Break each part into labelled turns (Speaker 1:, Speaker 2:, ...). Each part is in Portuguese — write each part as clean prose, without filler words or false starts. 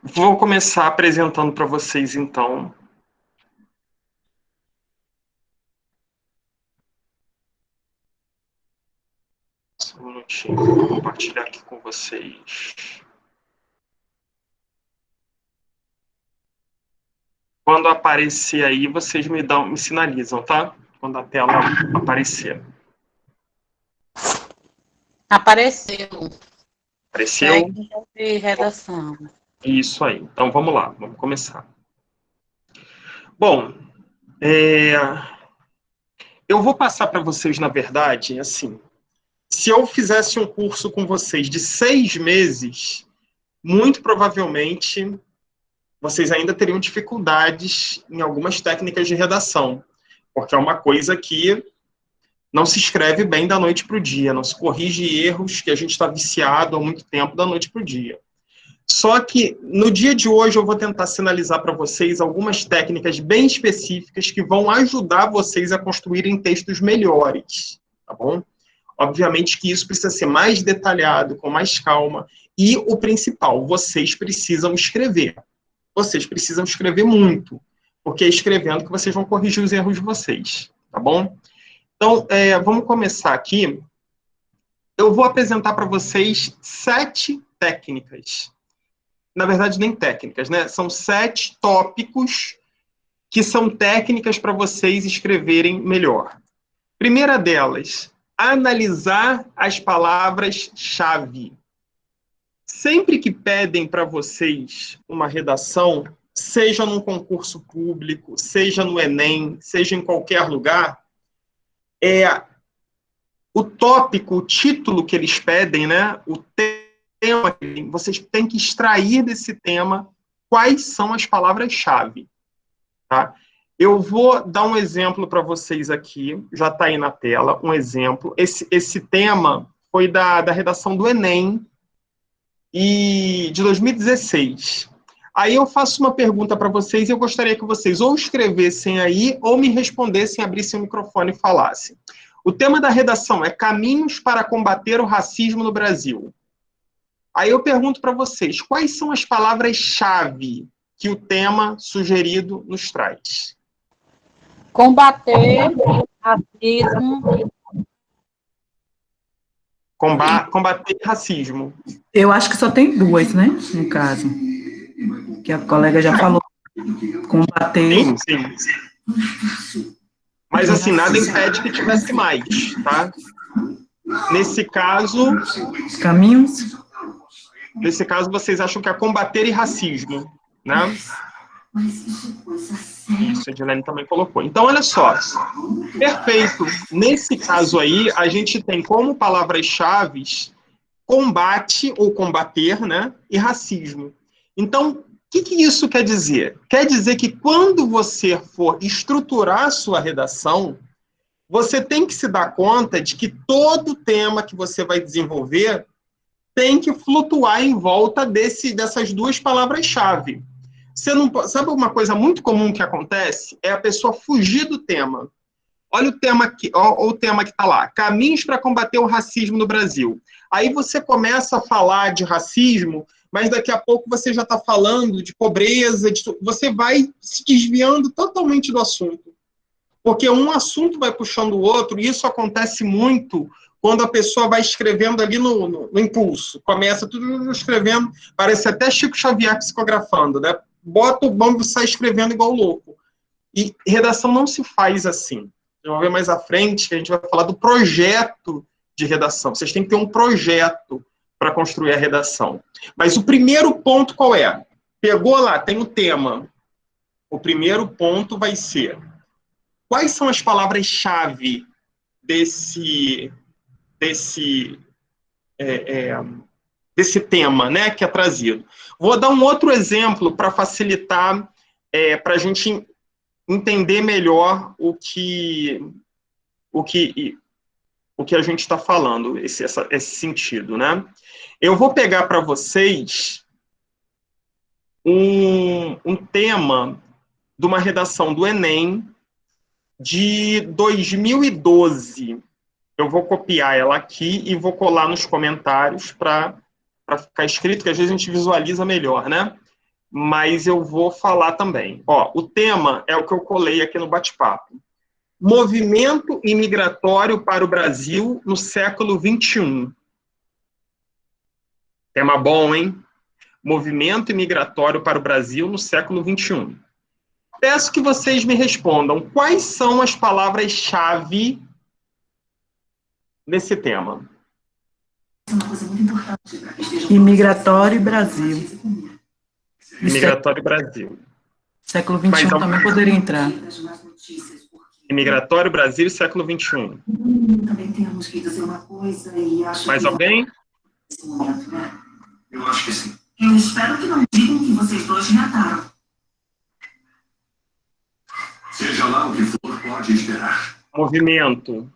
Speaker 1: Vou começar apresentando para vocês, então. Só um minutinho, vou compartilhar aqui com vocês. Quando aparecer aí, vocês me sinalizam, tá? Quando a tela aparecer.
Speaker 2: Apareceu.
Speaker 1: Apareceu?
Speaker 2: Técnica de redação.
Speaker 1: Isso aí. Então, vamos lá. Vamos começar. Bom, eu vou passar para vocês, na verdade, assim, se eu fizesse um curso com vocês de 6 meses, muito provavelmente vocês ainda teriam dificuldades em algumas técnicas de redação, porque é uma coisa que não se escreve bem da noite para o dia, não se corrige erros que a gente está viciado há muito tempo da noite para o dia. Só que no dia de hoje eu vou tentar sinalizar para vocês algumas técnicas bem específicas que vão ajudar vocês a construírem textos melhores, tá bom? Obviamente que isso precisa ser mais detalhado, com mais calma, e o principal, vocês precisam escrever. Vocês precisam escrever muito, porque é escrevendo que vocês vão corrigir os erros de vocês, tá bom? Então, vamos começar aqui. Eu vou apresentar para vocês 7 técnicas. Na verdade, nem técnicas, né? São 7 tópicos que são técnicas para vocês escreverem melhor. Primeira delas, analisar as palavras-chave. Sempre que pedem para vocês uma redação, seja num concurso público, seja no Enem, seja em qualquer lugar, o tópico, o título que eles pedem, né, o tema, vocês têm que extrair desse tema quais são as palavras-chave. Tá? Eu vou dar um exemplo para vocês aqui, já está aí na tela, um exemplo. Esse tema foi da redação do Enem, de 2016. Aí eu faço uma pergunta para vocês e eu gostaria que vocês ou escrevessem aí ou me respondessem, abrissem o microfone e falassem. O tema da redação é Caminhos para combater o racismo no Brasil. Aí eu pergunto para vocês, quais são as palavras-chave que o tema sugerido nos traz?
Speaker 2: Combater racismo.
Speaker 1: Combater racismo.
Speaker 3: Eu acho que só tem 2, né? No caso. Que a colega já falou. Combater.
Speaker 1: Sim. Mas, assim, nada impede que tivesse mais, tá? Nesse caso...
Speaker 3: Caminhos.
Speaker 1: Nesse caso, vocês acham que é combater e racismo, né? Isso, a Edilene também colocou. Então, olha só. Perfeito. Nesse caso aí, a gente tem como palavras-chave combate ou combater, né? E racismo. Então, o que isso quer dizer? Quer dizer que quando você for estruturar a sua redação, você tem que se dar conta de que todo tema que você vai desenvolver tem que flutuar em volta dessas 2 palavras-chave. Você não sabe uma coisa muito comum que acontece? É a pessoa fugir do tema. Olha o tema aqui, ó, o tema que está lá. Caminhos para combater o racismo no Brasil. Aí você começa a falar de racismo, mas daqui a pouco você já está falando de pobreza, você vai se desviando totalmente do assunto. Porque um assunto vai puxando o outro, e isso acontece muito quando a pessoa vai escrevendo ali no impulso. Começa tudo escrevendo, parece até Chico Xavier psicografando, né? Bota o bombo e sai escrevendo igual louco. E redação não se faz assim. Vamos ver mais à frente que a gente vai falar do projeto de redação. Vocês têm que ter um projeto para construir a redação. Mas o primeiro ponto qual é? Pegou lá, tem o tema. O primeiro ponto vai ser: quais são as palavras-chave desse tema, né, que é trazido? Vou dar um outro exemplo para facilitar, para a gente entender melhor o que a gente está falando, esse sentido, né? Eu vou pegar para vocês um tema de uma redação do Enem de 2012. Eu vou copiar ela aqui e vou colar nos comentários para para ficar escrito, que às vezes a gente visualiza melhor, né? Mas eu vou falar também. Ó, o tema é o que eu colei aqui no bate-papo. Movimento imigratório para o Brasil no século XXI. Tema bom, hein? Movimento imigratório para o Brasil no século XXI. Peço que vocês me respondam quais são as palavras-chave nesse tema.
Speaker 3: Imigratório e Brasil.
Speaker 1: Imigratório e Brasil.
Speaker 3: Século XXI também poderia entrar.
Speaker 1: Imigratório, Brasil e século XXI. Mais alguém?
Speaker 4: Eu acho que sim. Eu espero que não digam que vocês dois mataram. Seja lá o que for, pode esperar.
Speaker 1: Movimento.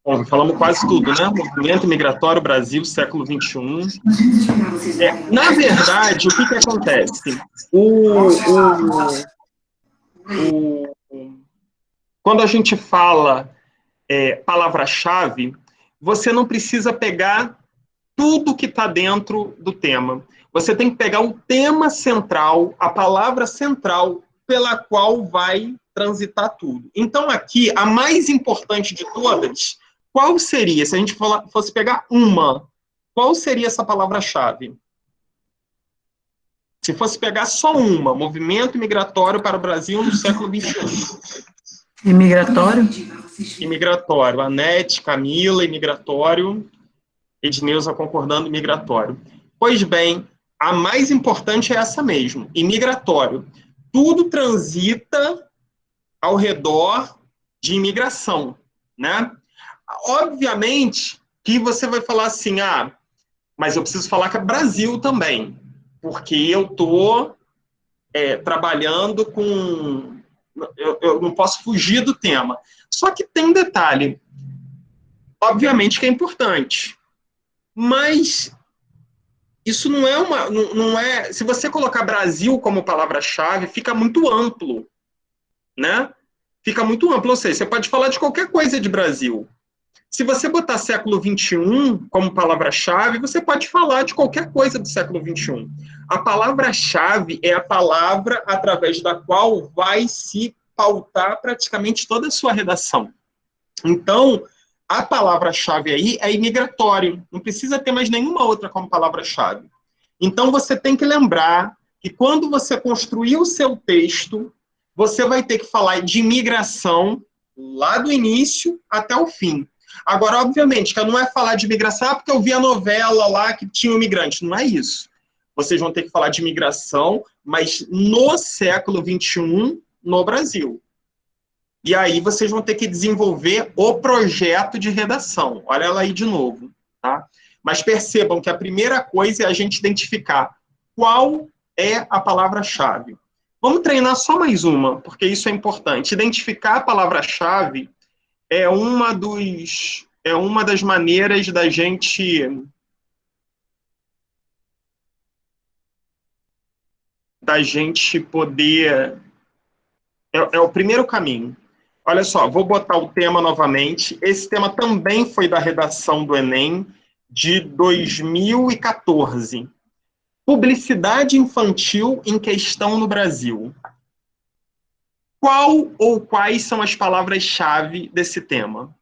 Speaker 1: Bom, falamos quase tudo, né? Movimento migratório, Brasil, século XXI. Na verdade, o que acontece? Quando a gente fala palavra-chave, você não precisa pegar tudo que está dentro do tema. Você tem que pegar o tema central, a palavra central pela qual vai transitar tudo. Então, aqui, a mais importante de todas, qual seria, se a gente fosse pegar uma, qual seria essa palavra-chave? Se fosse pegar só uma, movimento migratório para o Brasil no século XXI.
Speaker 3: Imigratório?
Speaker 1: Imigratório. Anete, Camila, imigratório. Edneuza concordando, imigratório. Pois bem, a mais importante é essa mesmo, imigratório. Tudo transita ao redor de imigração, né? Obviamente que você vai falar assim, mas eu preciso falar que é Brasil também, porque eu estou trabalhando com... Eu não posso fugir do tema. Só que tem um detalhe, obviamente que é importante, mas isso não é se você colocar Brasil como palavra-chave, fica muito amplo, né? Fica muito amplo, ou seja, você pode falar de qualquer coisa de Brasil. Se você botar século XXI como palavra-chave, você pode falar de qualquer coisa do século XXI. A palavra-chave é a palavra através da qual vai se pautar praticamente toda a sua redação. Então, a palavra-chave aí é imigratório. Não precisa ter mais nenhuma outra como palavra-chave. Então, você tem que lembrar que quando você construir o seu texto, você vai ter que falar de imigração lá do início até o fim. Agora, obviamente, que não é falar de imigração porque eu vi a novela lá que tinha um imigrante. Não é isso. Vocês vão ter que falar de imigração, mas no século XXI, no Brasil. E aí vocês vão ter que desenvolver o projeto de redação. Olha ela aí de novo, tá? Mas percebam que a primeira coisa é a gente identificar qual é a palavra-chave. Vamos treinar só mais uma, porque isso é importante. Identificar a palavra-chave é uma das maneiras da gente poder... É o primeiro caminho. Olha só, vou botar o tema novamente. Esse tema também foi da redação do Enem de 2014. Publicidade infantil em questão no Brasil. Qual ou quais são as palavras-chave desse tema?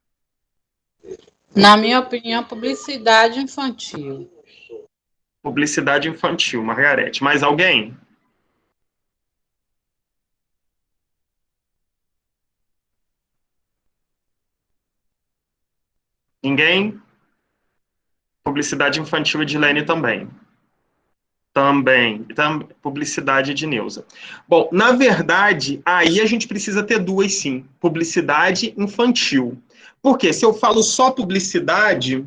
Speaker 2: Na minha opinião, publicidade infantil.
Speaker 1: Publicidade infantil, Margarete. Mais alguém? Ninguém? Publicidade infantil de Lene também. Também. Publicidade de Neuza. Bom, na verdade, aí a gente precisa ter duas, sim. Publicidade infantil. Porque se eu falo só publicidade,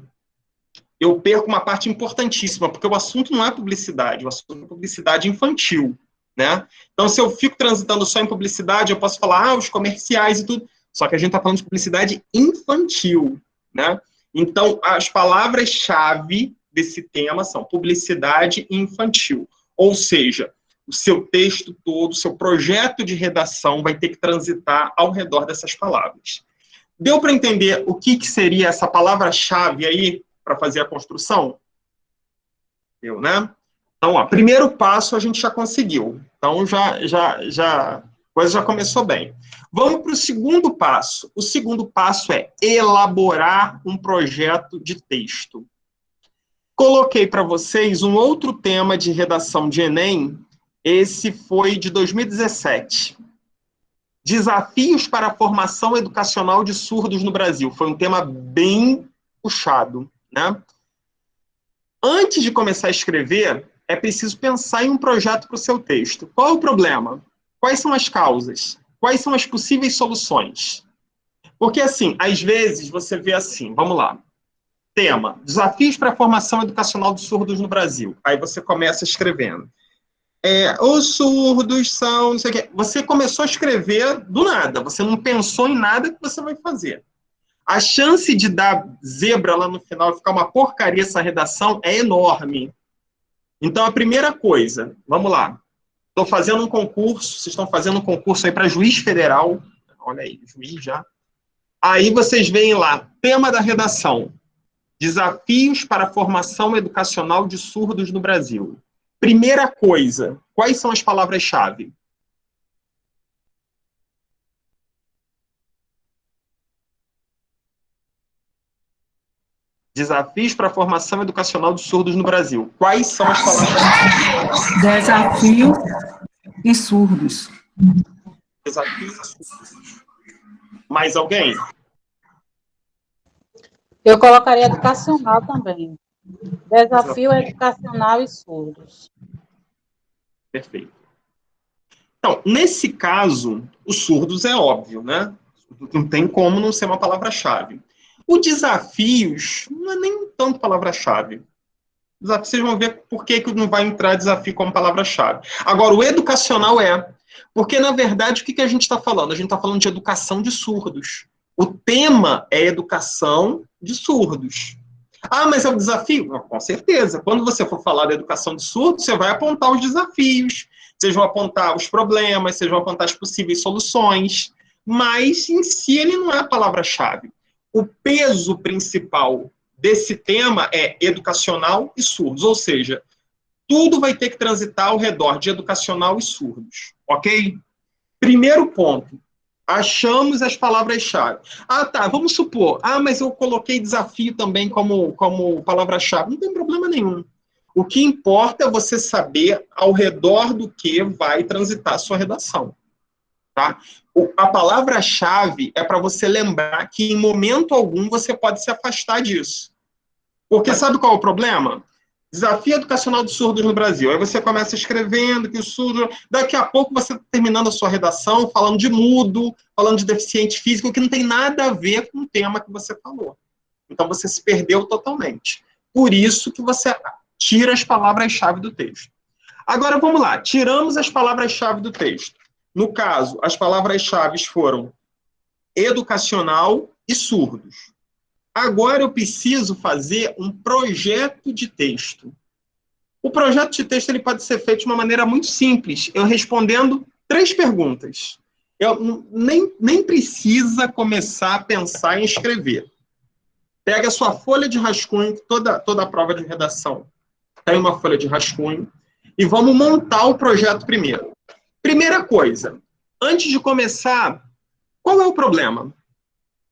Speaker 1: eu perco uma parte importantíssima, porque o assunto não é publicidade, o assunto é publicidade infantil, né? Então, se eu fico transitando só em publicidade, eu posso falar, os comerciais e tudo, só que a gente está falando de publicidade infantil, né? Então, as palavras-chave desse tema são publicidade infantil. Ou seja, o seu texto todo, o seu projeto de redação vai ter que transitar ao redor dessas palavras. Deu para entender o que seria essa palavra-chave aí para fazer a construção? Eu, né? Então, ó, primeiro passo a gente já conseguiu. Então, a coisa já começou bem. Vamos para o segundo passo. O segundo passo é elaborar um projeto de texto. Coloquei para vocês um outro tema de redação de Enem. Esse foi de 2017. Desafios para a formação educacional de surdos no Brasil. Foi um tema bem puxado, né? Antes de começar a escrever, é preciso pensar em um projeto para o seu texto. Qual é o problema? Quais são as causas? Quais são as possíveis soluções? Porque, assim, às vezes você vê assim, vamos lá, tema, desafios para a formação educacional de surdos no Brasil. Aí você começa escrevendo. Os surdos são, não sei o quê. Você começou a escrever do nada, você não pensou em nada que você vai fazer. A chance de dar zebra lá no final e ficar uma porcaria essa redação é enorme. Então, a primeira coisa, vamos lá. Estou fazendo um concurso, vocês estão fazendo um concurso aí para juiz federal. Olha aí, juiz já. Aí vocês veem lá, tema da redação, desafios para a formação educacional de surdos no Brasil. Primeira coisa, quais são as palavras-chave? Desafios para a formação educacional de surdos no Brasil. Quais são as palavras-chave?
Speaker 3: Desafios e surdos.
Speaker 1: Desafios e surdos. Mais alguém?
Speaker 2: Eu colocaria educacional também. Desafio educacional e surdos.
Speaker 1: Perfeito. Então, nesse caso, os surdos é óbvio, né? Não tem como não ser uma palavra-chave. O desafios não é nem tanto palavra-chave. Vocês vão ver por que não vai entrar desafio como palavra-chave. Agora, o educacional é. Porque, na verdade, o que a gente está falando? A gente está falando de educação de surdos. O tema é educação de surdos. Ah, mas é o desafio? Não, com certeza. Quando você for falar da educação de surdos, você vai apontar os desafios, vocês vão apontar os problemas, vocês vão apontar as possíveis soluções, mas, em si, ele não é a palavra-chave. O peso principal desse tema é educacional e surdos, ou seja, tudo vai ter que transitar ao redor de educacional e surdos, ok? Primeiro ponto, achamos as palavras-chave. Ah, tá, vamos supor, mas eu coloquei desafio também como palavra-chave. Não tem problema nenhum. O que importa é você saber ao redor do que vai transitar a sua redação. Tá? A palavra-chave é para você lembrar que em momento algum você pode se afastar disso. Porque sabe qual é o problema? Desafio educacional de surdos no Brasil. Aí você começa escrevendo que o surdo... Daqui a pouco você está terminando a sua redação falando de mudo, falando de deficiente físico, que não tem nada a ver com o tema que você falou. Então você se perdeu totalmente. Por isso que você tira as palavras-chave do texto. Agora vamos lá. Tiramos as palavras-chave do texto. No caso, as palavras-chave foram educacional e surdos. Agora eu preciso fazer um projeto de texto. O projeto de texto ele pode ser feito de uma maneira muito simples, eu respondendo 3 perguntas. Eu nem precisa começar a pensar em escrever. Pega a sua folha de rascunho, toda a prova de redação tem uma folha de rascunho, e vamos montar o projeto primeiro. Primeira coisa, antes de começar, qual é o problema?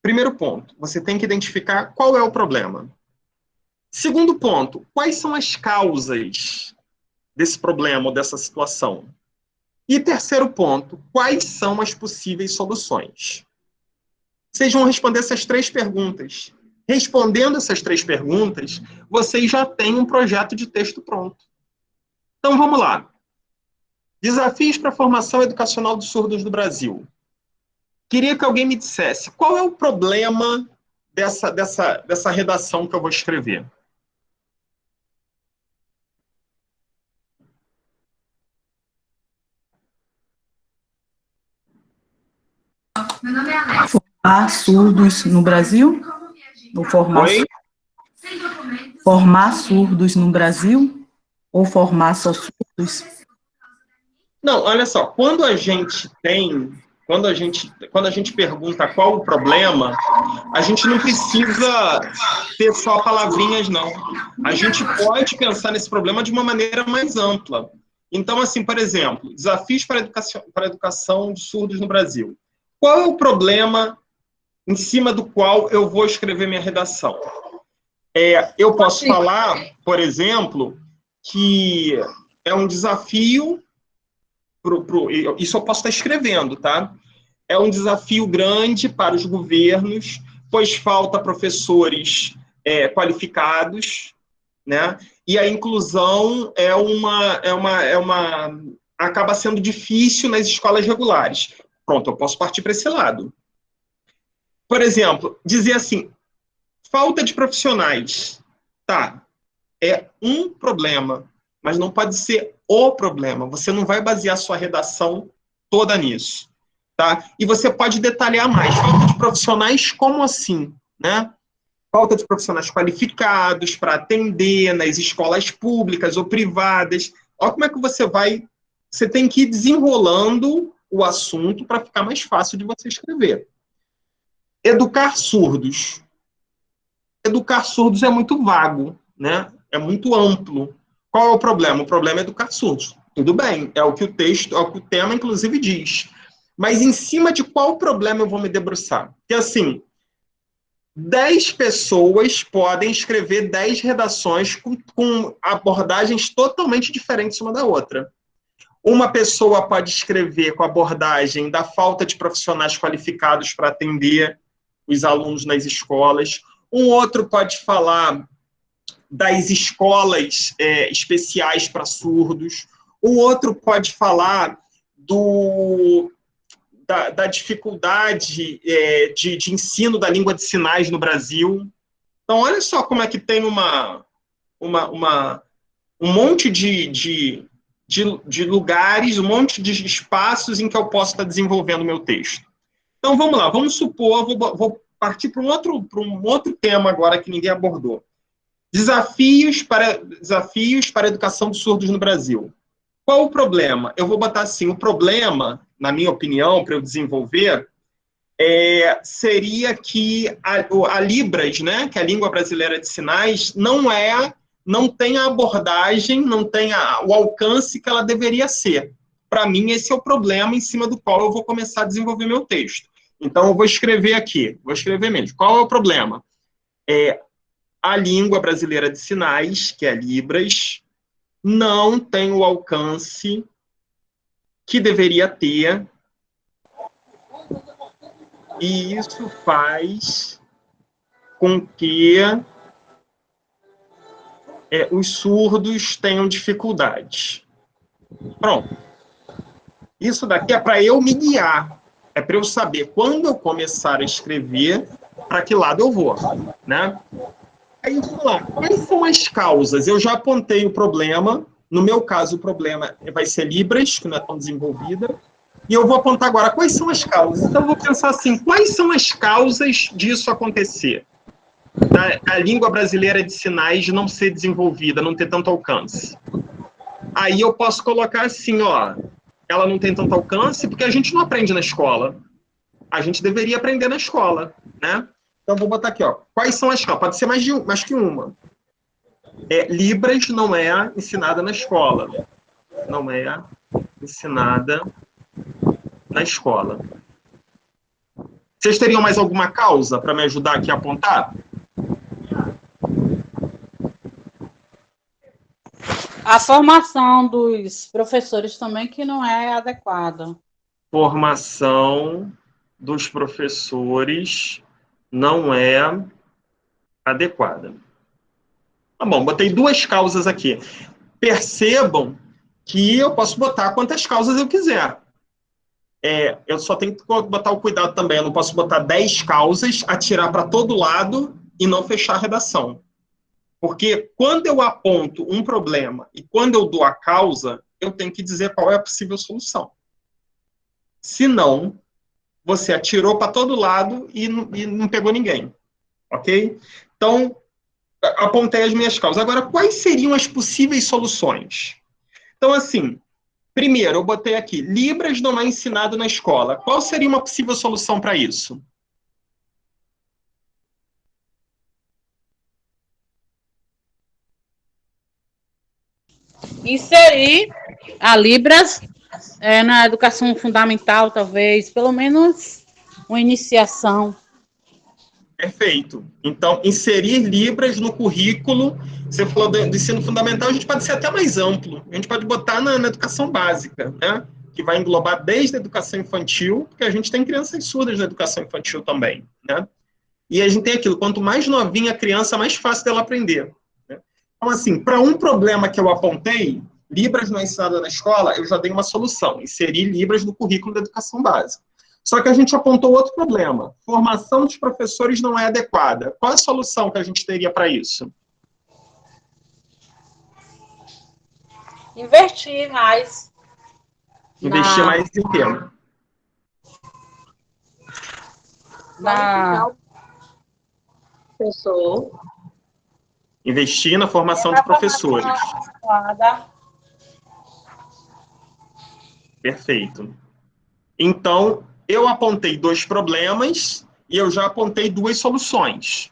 Speaker 1: Primeiro ponto, você tem que identificar qual é o problema. Segundo ponto, quais são as causas desse problema ou dessa situação? E terceiro ponto, quais são as possíveis soluções? Vocês vão responder essas 3 perguntas. Respondendo essas 3 perguntas, vocês já têm um projeto de texto pronto. Então, vamos lá. Desafios para a formação educacional dos surdos do Brasil. Queria que alguém me dissesse qual é o problema dessa redação que eu vou escrever.
Speaker 4: Meu nome é Alex.
Speaker 3: Formar surdos no Brasil? Ou
Speaker 1: Oi?
Speaker 3: formar surdos no Brasil? Ou formar só surdos?
Speaker 1: Não, olha só. Quando a gente tem quando a gente pergunta qual o problema, a gente não precisa ter só palavrinhas, não. A gente pode pensar nesse problema de uma maneira mais ampla. Então, assim, por exemplo, desafios para a educação de surdos no Brasil. Qual é o problema em cima do qual eu vou escrever minha redação? Eu posso falar, por exemplo, que é um desafio, isso eu posso estar escrevendo, tá? É um desafio grande para os governos, pois falta professores qualificados, né? E a inclusão acaba sendo difícil nas escolas regulares. Pronto, eu posso partir para esse lado. Por exemplo, dizer assim, falta de profissionais. Tá, é um problema, mas não pode ser o problema. Você não vai basear sua redação toda nisso, tá? E você pode detalhar mais. Falta de profissionais, como assim, né? Falta de profissionais qualificados para atender nas escolas públicas ou privadas. Olha como é que você vai... Você tem que ir desenrolando o assunto para ficar mais fácil de você escrever. Educar surdos. Educar surdos é muito vago, né? É muito amplo. Qual é o problema? O problema é educar surdos. Tudo bem, é o que o texto, é o que o tema, inclusive, diz. Mas em cima de qual problema eu vou me debruçar? Porque, assim, 10 pessoas podem escrever 10 redações com abordagens totalmente diferentes uma da outra. Uma pessoa pode escrever com a abordagem da falta de profissionais qualificados para atender os alunos nas escolas. Um outro pode falar das escolas especiais para surdos. Um outro pode falar da dificuldade de ensino da língua de sinais no Brasil. Então, olha só como é que tem um monte de lugares, um monte de espaços em que eu posso estar desenvolvendo o meu texto. Então, vamos lá, vamos supor, vou partir para um outro tema agora que ninguém abordou. Desafios para a educação de surdos no Brasil. Qual o problema? Eu vou botar assim, o problema, na minha opinião, para eu desenvolver, seria que a Libras, né, que é a língua brasileira de sinais, não tem a abordagem, não tem o alcance que ela deveria ser. Para mim, esse é o problema em cima do qual eu vou começar a desenvolver meu texto. Então, eu vou escrever aqui, vou escrever mesmo. Qual é o problema? A língua brasileira de sinais, que é Libras, não tem o alcance que deveria ter, e isso faz com que os surdos tenham dificuldades. Pronto. Isso daqui é para eu me guiar, é para eu saber quando eu começar a escrever, para que lado eu vou, né? Aí, vamos lá, quais são as causas? Eu já apontei o problema, no meu caso o problema vai ser Libras, que não é tão desenvolvida, e eu vou apontar agora quais são as causas. Então eu vou pensar assim, quais são as causas disso acontecer? A língua brasileira de sinais não ser desenvolvida, não ter tanto alcance. Aí eu posso colocar assim, ó, ela não tem tanto alcance porque a gente não aprende na escola. A gente deveria aprender na escola, né? Então, vou botar aqui, ó. Quais são as causas? Pode ser mais que uma. Libras não é ensinada na escola. Não é ensinada na escola. Vocês teriam mais alguma causa para me ajudar aqui a apontar?
Speaker 2: A formação dos professores também, que não é adequada.
Speaker 1: Formação dos professores não é adequada. Tá bom, botei 2 causas aqui. Percebam que eu posso botar quantas causas eu quiser. Eu só tenho que botar o cuidado também. Eu não posso botar 10 causas, atirar para todo lado e não fechar a redação. Porque quando eu aponto um problema e quando eu dou a causa, eu tenho que dizer qual é a possível solução. Senão, você atirou para todo lado e não pegou ninguém. Ok? Então, apontei as minhas causas. Agora, quais seriam as possíveis soluções? Então, assim, Primeiro, eu botei aqui, Libras não é ensinado na escola. Qual seria uma possível solução para isso?
Speaker 2: Inserir a Libras na educação fundamental, talvez, pelo menos uma iniciação.
Speaker 1: Perfeito. Então, inserir Libras no currículo, você falou do ensino fundamental, a gente pode ser até mais amplo. A gente pode botar na educação básica, né? Que vai englobar desde a educação infantil, porque a gente tem crianças surdas na educação infantil também, né? E a gente tem aquilo, quanto mais novinha a criança, mais fácil dela aprender. Né? Então, assim, para um problema que eu apontei, Libras não é ensinado na escola, eu já dei uma solução, inserir Libras no currículo da educação básica. Só que a gente apontou outro problema, formação dos professores não é adequada. Qual a solução que a gente teria para isso?
Speaker 2: Investir mais.
Speaker 1: Investir mais em quê?
Speaker 2: Professor.
Speaker 1: Investir na formação de professores. Perfeito. Então, eu apontei 2 problemas e eu já apontei 2 soluções.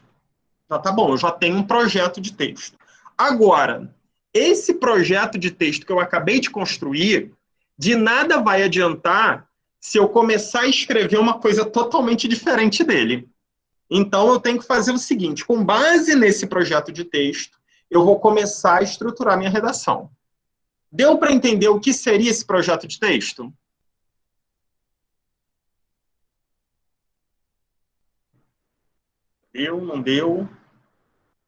Speaker 1: Já tá bom, eu já tenho um projeto de texto. Agora, esse projeto de texto que eu acabei de construir, de nada vai adiantar se eu começar a escrever uma coisa totalmente diferente dele. Então, eu tenho que fazer o seguinte, com base nesse projeto de texto, eu vou começar a estruturar minha redação. Deu para entender o que seria esse projeto de texto? Deu, não deu?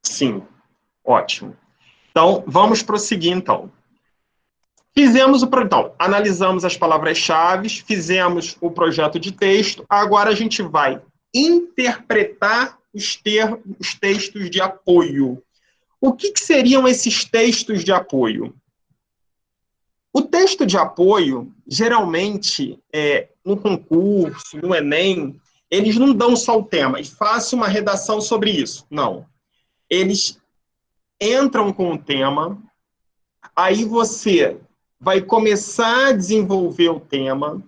Speaker 1: Sim. Ótimo. Então, vamos prosseguir, então. Então, analisamos as palavras-chave, fizemos o projeto de texto, agora a gente vai interpretar os textos de apoio. O que seriam esses textos de apoio? O texto de apoio, geralmente, no concurso, no Enem, eles não dão só o tema e faça uma redação sobre isso. Não. Eles entram com o tema, aí você vai começar a desenvolver o tema.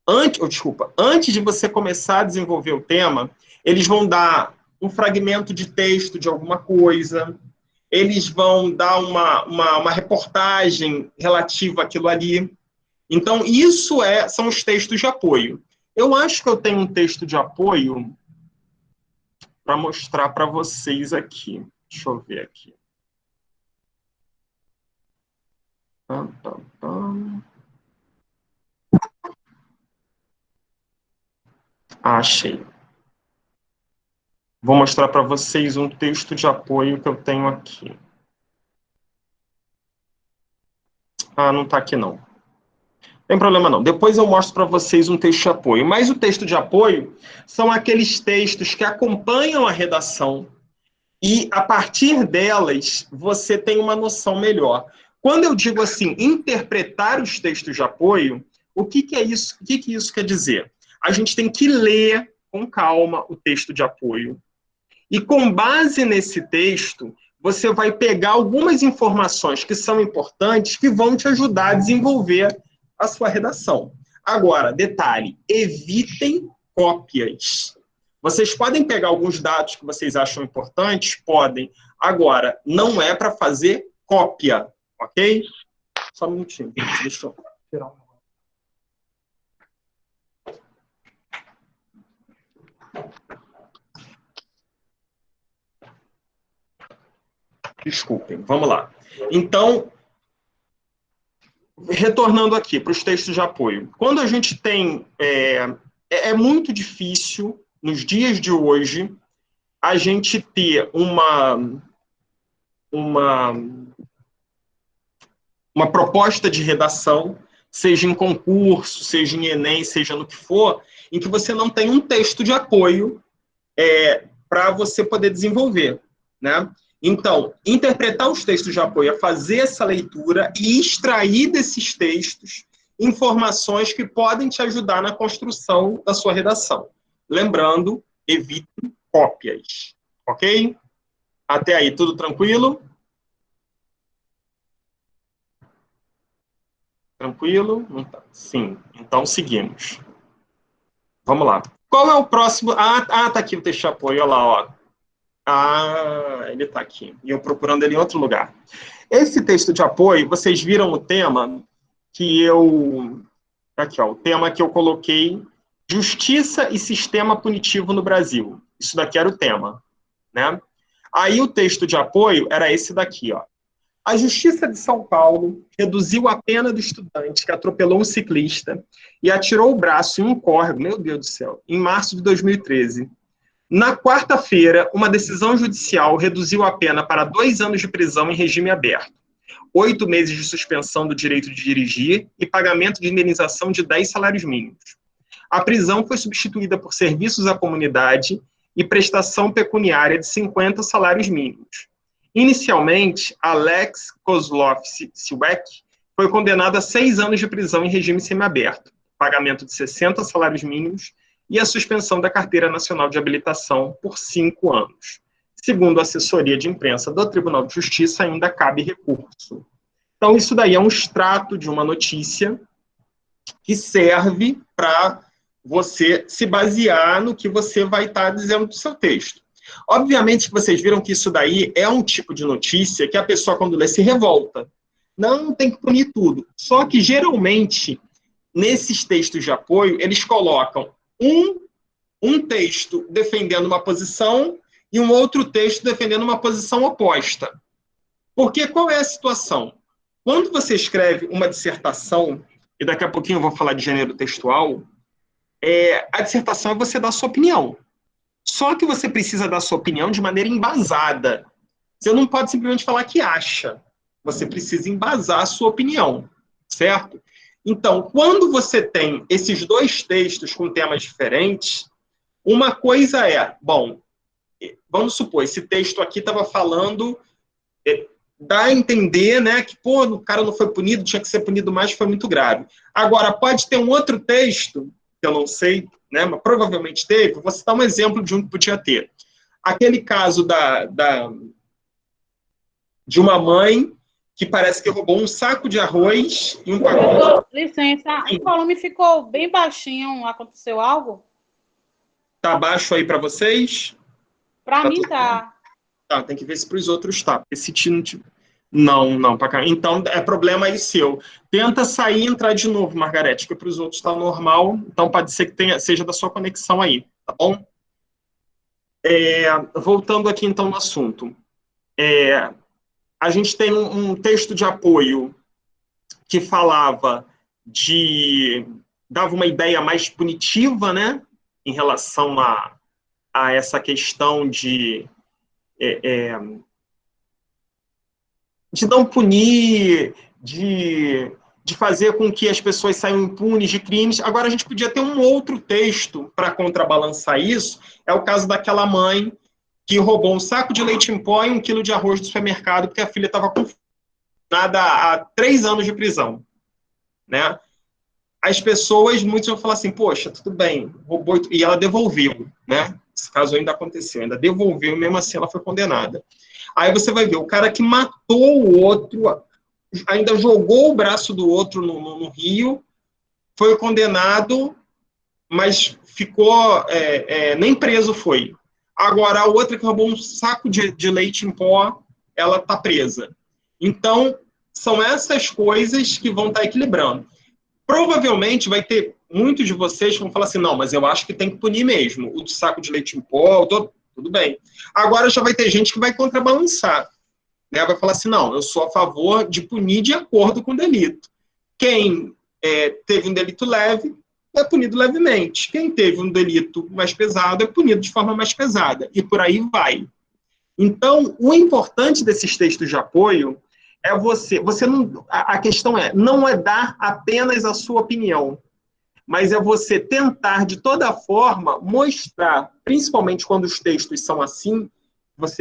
Speaker 1: Antes de você começar a desenvolver o tema, eles vão dar um fragmento de texto de alguma coisa, eles vão dar uma reportagem relativa àquilo ali. Então, isso são os textos de apoio. Eu acho que eu tenho um texto de apoio para mostrar para vocês aqui. Deixa eu ver aqui. Achei. Vou mostrar para vocês um texto de apoio que eu tenho aqui. Não está aqui não. Não tem problema não. Depois eu mostro para vocês um texto de apoio. Mas o texto de apoio são aqueles textos que acompanham a redação e, a partir delas, você tem uma noção melhor. Quando eu digo assim, interpretar os textos de apoio, o que é isso? O que isso quer dizer? A gente tem que ler com calma o texto de apoio. E com base nesse texto, você vai pegar algumas informações que são importantes que vão te ajudar a desenvolver a sua redação. Agora, detalhe, evitem cópias. Vocês podem pegar alguns dados que vocês acham importantes? Podem. Agora, não é para fazer cópia, ok? Só um minutinho, deixa eu tirar um. Desculpem, vamos lá. Então, retornando aqui para os textos de apoio. Quando a gente tem... É muito difícil, nos dias de hoje, a gente ter uma proposta de redação, seja em concurso, seja em Enem, seja no que for, em que você não tem um texto de apoio para você poder desenvolver, né? Então, interpretar os textos de apoio é fazer essa leitura e extrair desses textos informações que podem te ajudar na construção da sua redação. Lembrando, evite cópias, ok? Até aí, tudo tranquilo? Tranquilo? Não tá. Sim. Então, seguimos. Vamos lá. Qual é o próximo? Tá aqui o texto de apoio, olha lá, ó. Ele tá aqui. E eu procurando ele em outro lugar. Esse texto de apoio, vocês viram o tema que eu... Aqui, ó, o tema que eu coloquei, Justiça e Sistema Punitivo no Brasil. Isso daqui era o tema, né? Aí o texto de apoio era esse daqui, ó. A Justiça de São Paulo reduziu a pena do estudante que atropelou um ciclista e atirou o braço em um córrego, meu Deus do céu, em março de 2013. Na quarta-feira, uma decisão judicial reduziu a pena para 2 anos de prisão em regime aberto, 8 meses de suspensão do direito de dirigir e pagamento de indenização de 10 salários mínimos. A prisão foi substituída por serviços à comunidade e prestação pecuniária de 50 salários mínimos. Inicialmente, Alex Kozlov-Siwek foi condenado a 6 anos de prisão em regime semiaberto, pagamento de 60 salários mínimos e a suspensão da Carteira Nacional de Habilitação por 5 anos. Segundo a assessoria de imprensa do Tribunal de Justiça, ainda cabe recurso. Então, isso daí é um extrato de uma notícia que serve para você se basear no que você vai estar dizendo do seu texto. Obviamente que vocês viram que isso daí é um tipo de notícia que a pessoa, quando lê, se revolta. Não tem que punir tudo. Só que, geralmente, nesses textos de apoio, eles colocam um texto defendendo uma posição e um outro texto defendendo uma posição oposta. Porque qual é a situação? Quando você escreve uma dissertação, e daqui a pouquinho eu vou falar de gênero textual, a dissertação é você dar a sua opinião. Só que você precisa dar a sua opinião de maneira embasada. Você não pode simplesmente falar que acha. Você precisa embasar a sua opinião, certo? Então, quando você tem esses dois textos com temas diferentes, uma coisa bom, vamos supor, esse texto aqui estava falando, dá a entender, né, que, o cara não foi punido, tinha que ser punido mais, foi muito grave. Agora, pode ter um outro texto, que eu não sei, né, mas provavelmente teve, vou citar um exemplo de um que podia ter. Aquele caso de uma mãe que parece que roubou um saco de arroz e um pacote.
Speaker 2: Licença, o volume ficou bem baixinho, aconteceu algo?
Speaker 1: Tá baixo aí para vocês?
Speaker 2: Para mim tá.
Speaker 1: Tá, tem que ver se para os outros tá. Esse não, para cá. Então é problema aí seu. Tenta sair e entrar de novo, Margarete, que para os outros está normal. Então pode ser que seja da sua conexão aí, tá bom? Voltando aqui então no assunto. A gente tem um texto de apoio que dava uma ideia mais punitiva, né, em relação a essa questão de não punir, de fazer com que as pessoas saiam impunes de crimes. Agora, a gente podia ter um outro texto para contrabalançar isso, é o caso daquela mãe que roubou um saco de leite em pó e 1 quilo de arroz do supermercado, porque a filha estava condenada a 3 anos de prisão, né? As pessoas, muitos vão falar assim, poxa, tudo bem, roubou, e ela devolveu, né? Esse caso ainda aconteceu, ainda devolveu, e mesmo assim ela foi condenada. Aí você vai ver, o cara que matou o outro, ainda jogou o braço do outro no rio, foi condenado, mas ficou, nem preso foi. Agora, a outra que roubou um saco de leite em pó, ela está presa. Então, são essas coisas que vão estar equilibrando. Provavelmente vai ter muitos de vocês que vão falar assim, não, mas eu acho que tem que punir mesmo. O do saco de leite em pó, tudo bem. Agora já vai ter gente que vai contrabalançar. Né? Vai falar assim, não, eu sou a favor de punir de acordo com o delito. Quem teve um delito leve é punido levemente. Quem teve um delito mais pesado é punido de forma mais pesada. E por aí vai. Então, o importante desses textos de apoio é você não, a questão não é dar apenas a sua opinião, mas é você tentar, de toda forma, mostrar, principalmente quando os textos são assim,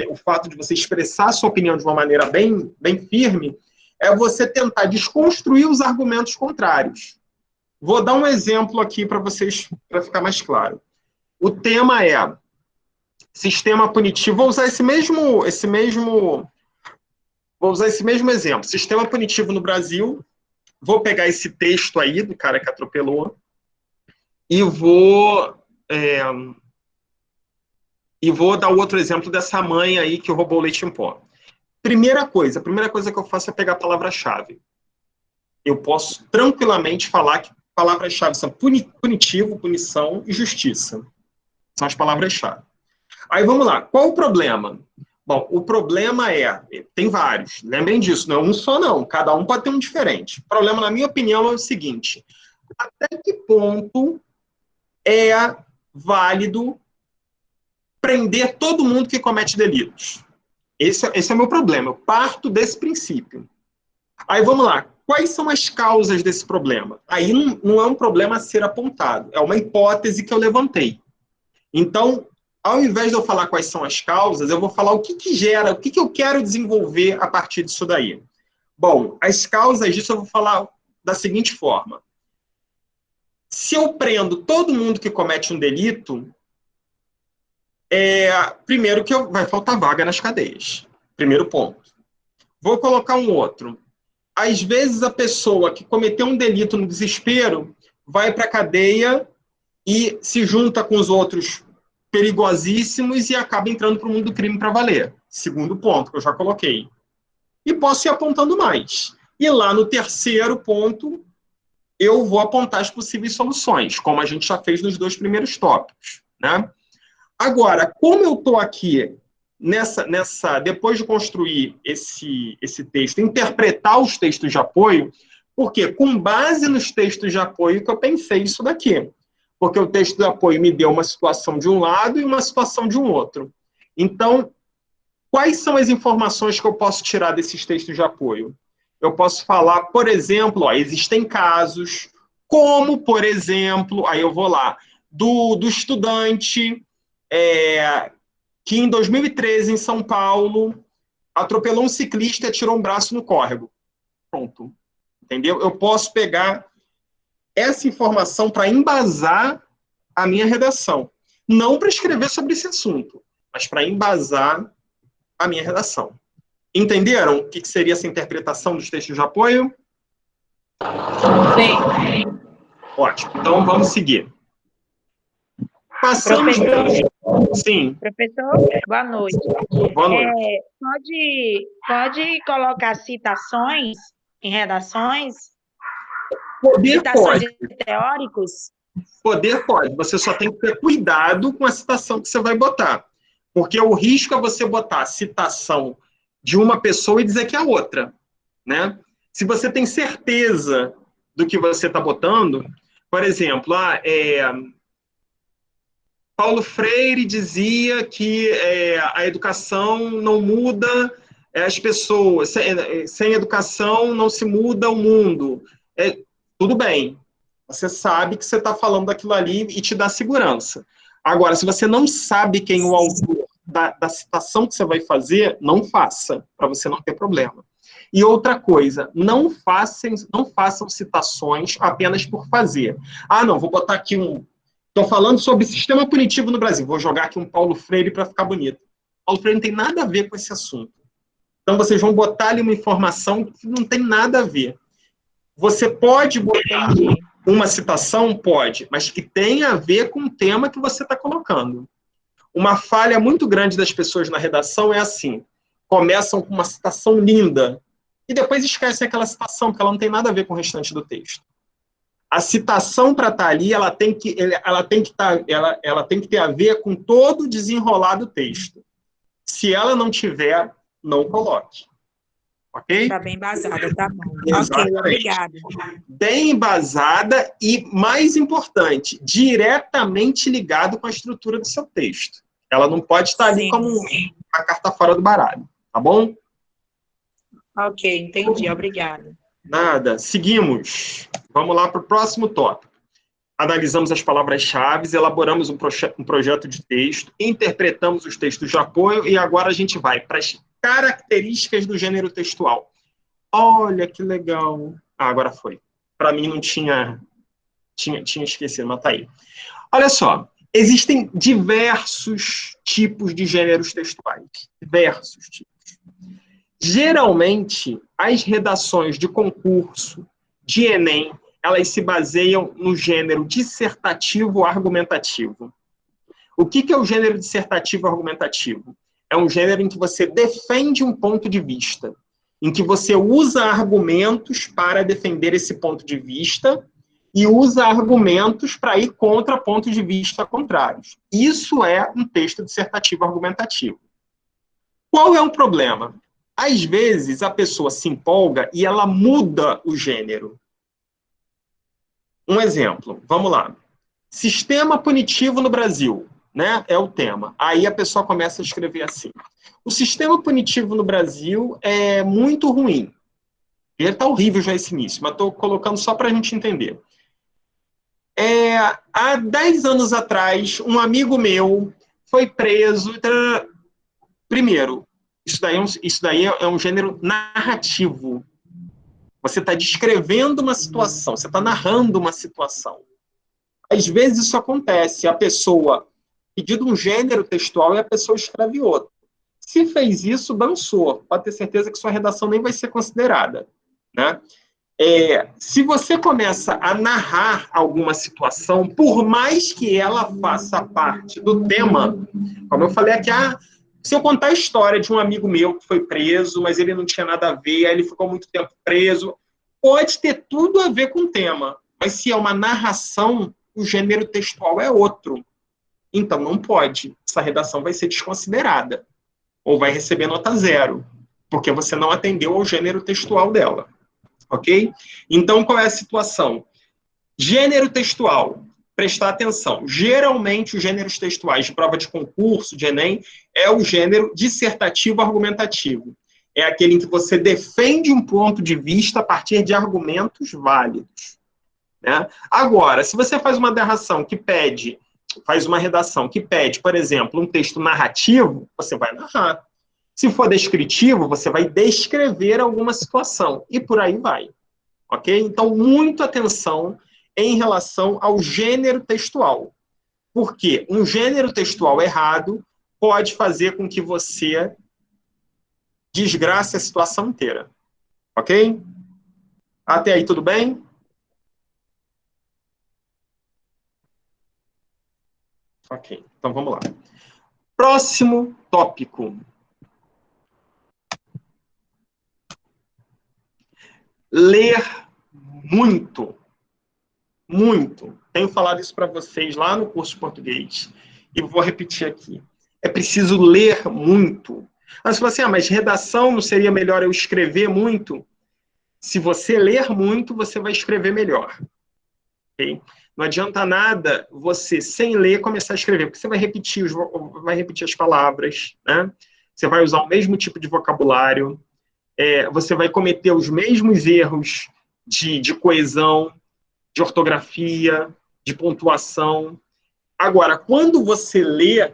Speaker 1: o fato de você expressar a sua opinião de uma maneira bem, bem firme, é você tentar desconstruir os argumentos contrários. Vou dar um exemplo aqui para vocês, para ficar mais claro. O tema é sistema punitivo. Vou usar esse mesmo exemplo. Sistema punitivo no Brasil, vou pegar esse texto aí do cara que atropelou e vou dar o outro exemplo dessa mãe aí que roubou o leite em pó. Primeira coisa que eu faço é pegar a palavra-chave. Eu posso tranquilamente falar que palavras-chave são punitivo, punição e justiça. São as palavras-chave. Aí vamos lá. Qual o problema? Bom, o problema tem vários. Lembrem disso, não é um só não. Cada um pode ter um diferente. O problema, na minha opinião, é o seguinte. Até que ponto é válido prender todo mundo que comete delitos? Esse é o meu problema. Eu parto desse princípio. Aí vamos lá. Quais são as causas desse problema? Aí não é um problema a ser apontado. É uma hipótese que eu levantei. Então, ao invés de eu falar quais são as causas, eu vou falar o que gera, o que eu quero desenvolver a partir disso daí. Bom, as causas disso eu vou falar da seguinte forma. Se eu prendo todo mundo que comete um delito, primeiro que vai faltar vaga nas cadeias. Primeiro ponto. Vou colocar um outro. Às vezes a pessoa que cometeu um delito no desespero vai para a cadeia e se junta com os outros perigosíssimos e acaba entrando para o mundo do crime para valer. Segundo ponto, que eu já coloquei. E posso ir apontando mais. E lá no terceiro ponto, eu vou apontar as possíveis soluções, como a gente já fez nos 2 primeiros tópicos, né? Agora, como eu estou aqui depois de construir esse texto, interpretar os textos de apoio, porque com base nos textos de apoio que eu pensei isso daqui. Porque o texto de apoio me deu uma situação de um lado e uma situação de um outro. Então, quais são as informações que eu posso tirar desses textos de apoio? Eu posso falar, por exemplo, existem casos, como, por exemplo, aí eu vou lá, do estudante que em 2013, em São Paulo, atropelou um ciclista e atirou um braço no córrego. Pronto. Entendeu? Eu posso pegar essa informação para embasar a minha redação. Não para escrever sobre esse assunto, mas para embasar a minha redação. Entenderam o que seria essa interpretação dos textos de apoio?
Speaker 2: Sim.
Speaker 1: Ótimo. Então, vamos seguir. Passamos... Sim.
Speaker 5: Professor, boa noite.
Speaker 1: Boa noite.
Speaker 5: Pode colocar citações em redações?
Speaker 1: Poder
Speaker 5: citações
Speaker 1: pode.
Speaker 5: de teóricos?
Speaker 1: Poder pode. Você só tem que ter cuidado com a citação que você vai botar. Porque o risco é você botar a citação de uma pessoa e dizer que é a outra, né? Se você tem certeza do que você está botando, por exemplo, Paulo Freire dizia que a educação não muda as pessoas, sem educação não se muda o mundo. Tudo bem, você sabe que você está falando daquilo ali e te dá segurança. Agora, se você não sabe quem o autor da citação que você vai fazer, não faça, para você não ter problema. E outra coisa, não façam citações apenas por fazer. Não, vou botar aqui estou falando sobre sistema punitivo no Brasil, vou jogar aqui um Paulo Freire para ficar bonito. Paulo Freire não tem nada a ver com esse assunto. Então, vocês vão botar ali uma informação que não tem nada a ver. Você pode botar uma citação? Pode, mas que tenha a ver com o tema que você está colocando. Uma falha muito grande das pessoas na redação é assim, começam com uma citação linda e depois esquecem aquela citação, porque ela não tem nada a ver com o restante do texto. A citação para estar ali, ela tem que ter a ver com todo o desenrolar do texto. Se ela não tiver, não coloque. Ok?
Speaker 5: Está bem embasada, tá bom.
Speaker 1: Exatamente.
Speaker 5: Ok, obrigada.
Speaker 1: Bem embasada e, mais importante, diretamente ligado com a estrutura do seu texto. Ela não pode estar ali como a carta fora do baralho, tá bom?
Speaker 5: Ok, entendi, obrigada.
Speaker 1: Nada. Seguimos. Vamos lá para o próximo tópico. Analisamos as palavras-chave, elaboramos um projeto de texto, interpretamos os textos de apoio e agora a gente vai para as características do gênero textual. Olha que legal. Agora foi. Para mim não tinha esquecido, mas tá aí. Olha só, existem diversos tipos de gêneros textuais. Diversos tipos. Geralmente, as redações de concurso, de Enem, elas se baseiam no gênero dissertativo argumentativo. O que é o gênero dissertativo argumentativo? É um gênero em que você defende um ponto de vista, em que você usa argumentos para defender esse ponto de vista e usa argumentos para ir contra pontos de vista contrários. Isso é um texto dissertativo argumentativo. Qual é o problema? Às vezes, a pessoa se empolga e ela muda o gênero. Um exemplo, vamos lá. Sistema punitivo no Brasil, né? É o tema. Aí a pessoa começa a escrever assim. O sistema punitivo no Brasil é muito ruim. Ele está horrível já esse início, mas estou colocando só para a gente entender. Há 10 anos atrás, um amigo meu foi preso. Primeiro, isso daí é um gênero narrativo. Você está descrevendo uma situação, você está narrando uma situação. Às vezes isso acontece, a pessoa pediu um gênero textual e a pessoa escreve outro. Se fez isso, dançou. Pode ter certeza que sua redação nem vai ser considerada, né? Se você começa a narrar alguma situação, por mais que ela faça parte do tema, como eu falei aqui, se eu contar a história de um amigo meu que foi preso, mas ele não tinha nada a ver, aí ele ficou muito tempo preso, pode ter tudo a ver com o tema, mas se é uma narração, o gênero textual é outro. Então não pode. Essa redação vai ser desconsiderada, ou vai receber nota 0, porque você não atendeu ao gênero textual dela. Ok? Então, qual é a situação? Gênero textual. Prestar atenção. Geralmente, os gêneros textuais de prova de concurso, de Enem, é o gênero dissertativo argumentativo. É aquele em que você defende um ponto de vista a partir de argumentos válidos, né? Agora, se você faz uma redação que pede, por exemplo, um texto narrativo, você vai narrar. Se for descritivo, você vai descrever alguma situação. E por aí vai. Ok? Então, muita atenção em relação ao gênero textual. Porque um gênero textual errado pode fazer com que você desgrace a situação inteira. Ok? Até aí, tudo bem? Ok, então vamos lá. Próximo tópico. Ler muito. Muito. Tenho falado isso para vocês lá no curso de português. E vou repetir aqui. É preciso ler muito. Mas você fala assim, mas redação não seria melhor eu escrever muito? Se você ler muito, você vai escrever melhor. Okay? Não adianta nada você, sem ler, começar a escrever, porque você vai repetir as palavras, né? Você vai usar o mesmo tipo de vocabulário, você vai cometer os mesmos erros de coesão, de ortografia, de pontuação. Agora, quando você lê,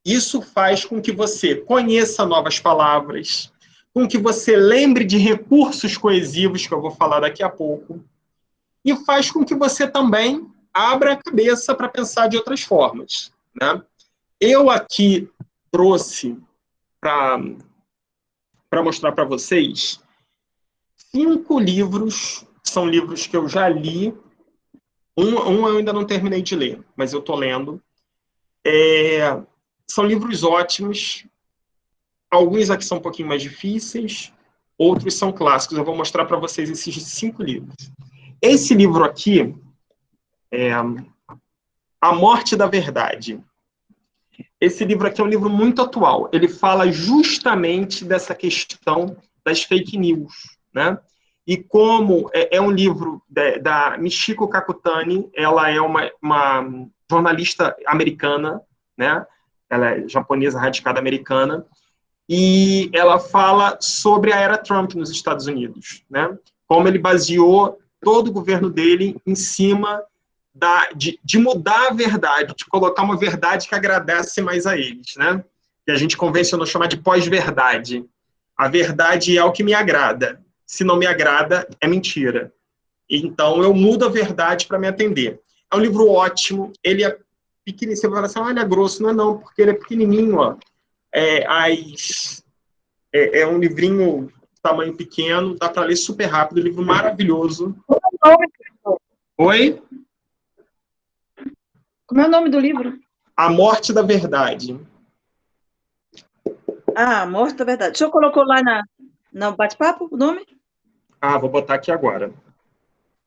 Speaker 1: isso faz com que você conheça novas palavras, com que você lembre de recursos coesivos, que eu vou falar daqui a pouco, e faz com que você também abra a cabeça para pensar de outras formas, né? Eu aqui trouxe para mostrar para vocês 5 livros, são livros que eu já li, um eu ainda não terminei de ler, mas eu estou lendo. São livros ótimos, alguns aqui são um pouquinho mais difíceis, outros são clássicos. Eu vou mostrar para vocês esses 5 livros. Esse livro aqui é A Morte da Verdade. Esse livro aqui é um livro muito atual. Ele fala justamente dessa questão das fake news, né? E como é um livro da Michiko Kakutani, ela é uma jornalista americana, né? Ela é japonesa, radicada americana, e ela fala sobre a era Trump nos Estados Unidos, né? Como ele baseou todo o governo dele em cima de mudar a verdade, de colocar uma verdade que agradasse mais a eles, né? Que a gente convencionou chamar de pós-verdade. A verdade é o que me agrada. Se não me agrada, é mentira. Então, eu mudo a verdade para me atender. É um livro ótimo, ele é pequenininho. Você vai falar assim, olha, grosso. Não, porque ele é pequenininho, ó. É um livrinho tamanho pequeno, dá para ler super rápido, livro maravilhoso.
Speaker 6: Nome, professor.
Speaker 1: Oi?
Speaker 6: Como é o nome do livro?
Speaker 1: A Morte da Verdade.
Speaker 6: Ah, Morte da Verdade. O senhor colocou lá no bate-papo o nome?
Speaker 1: Ah, vou botar aqui agora.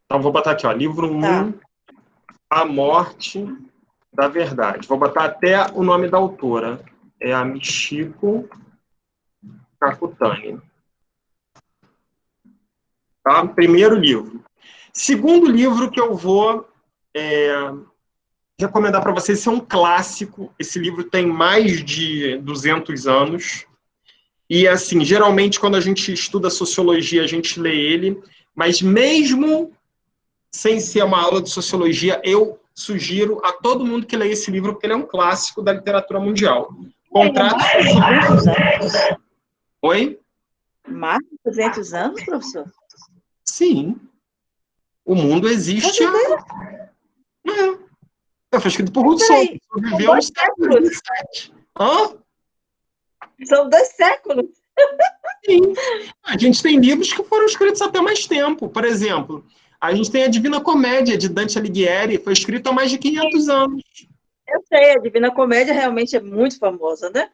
Speaker 1: Então, vou botar aqui, ó, livro 1,
Speaker 6: Tá.
Speaker 1: A Morte da Verdade. Vou botar até o nome da autora. É a Michiko Kakutani. Tá? Primeiro livro. Segundo livro que eu vou recomendar para vocês, esse é um clássico. Esse livro tem mais de 200 anos. E, assim, geralmente, quando a gente estuda sociologia, a gente lê ele. Mas mesmo sem ser uma aula de sociologia, eu sugiro a todo mundo que leia esse livro, porque ele é um clássico da literatura mundial. Contrato...
Speaker 6: Mais de 200 anos?
Speaker 1: Oi?
Speaker 6: Mais de 200 anos, professor?
Speaker 1: Sim. O mundo existe foi escrito por Rousseau.
Speaker 6: Peraí,
Speaker 1: Viveu no século XVII. Hã?
Speaker 6: São 2 séculos.
Speaker 1: Sim. A gente tem livros que foram escritos até mais tempo. Por exemplo, a gente tem a Divina Comédia, de Dante Alighieri, foi escrito há mais de 500 anos.
Speaker 6: Eu sei, a Divina Comédia realmente é muito famosa, né?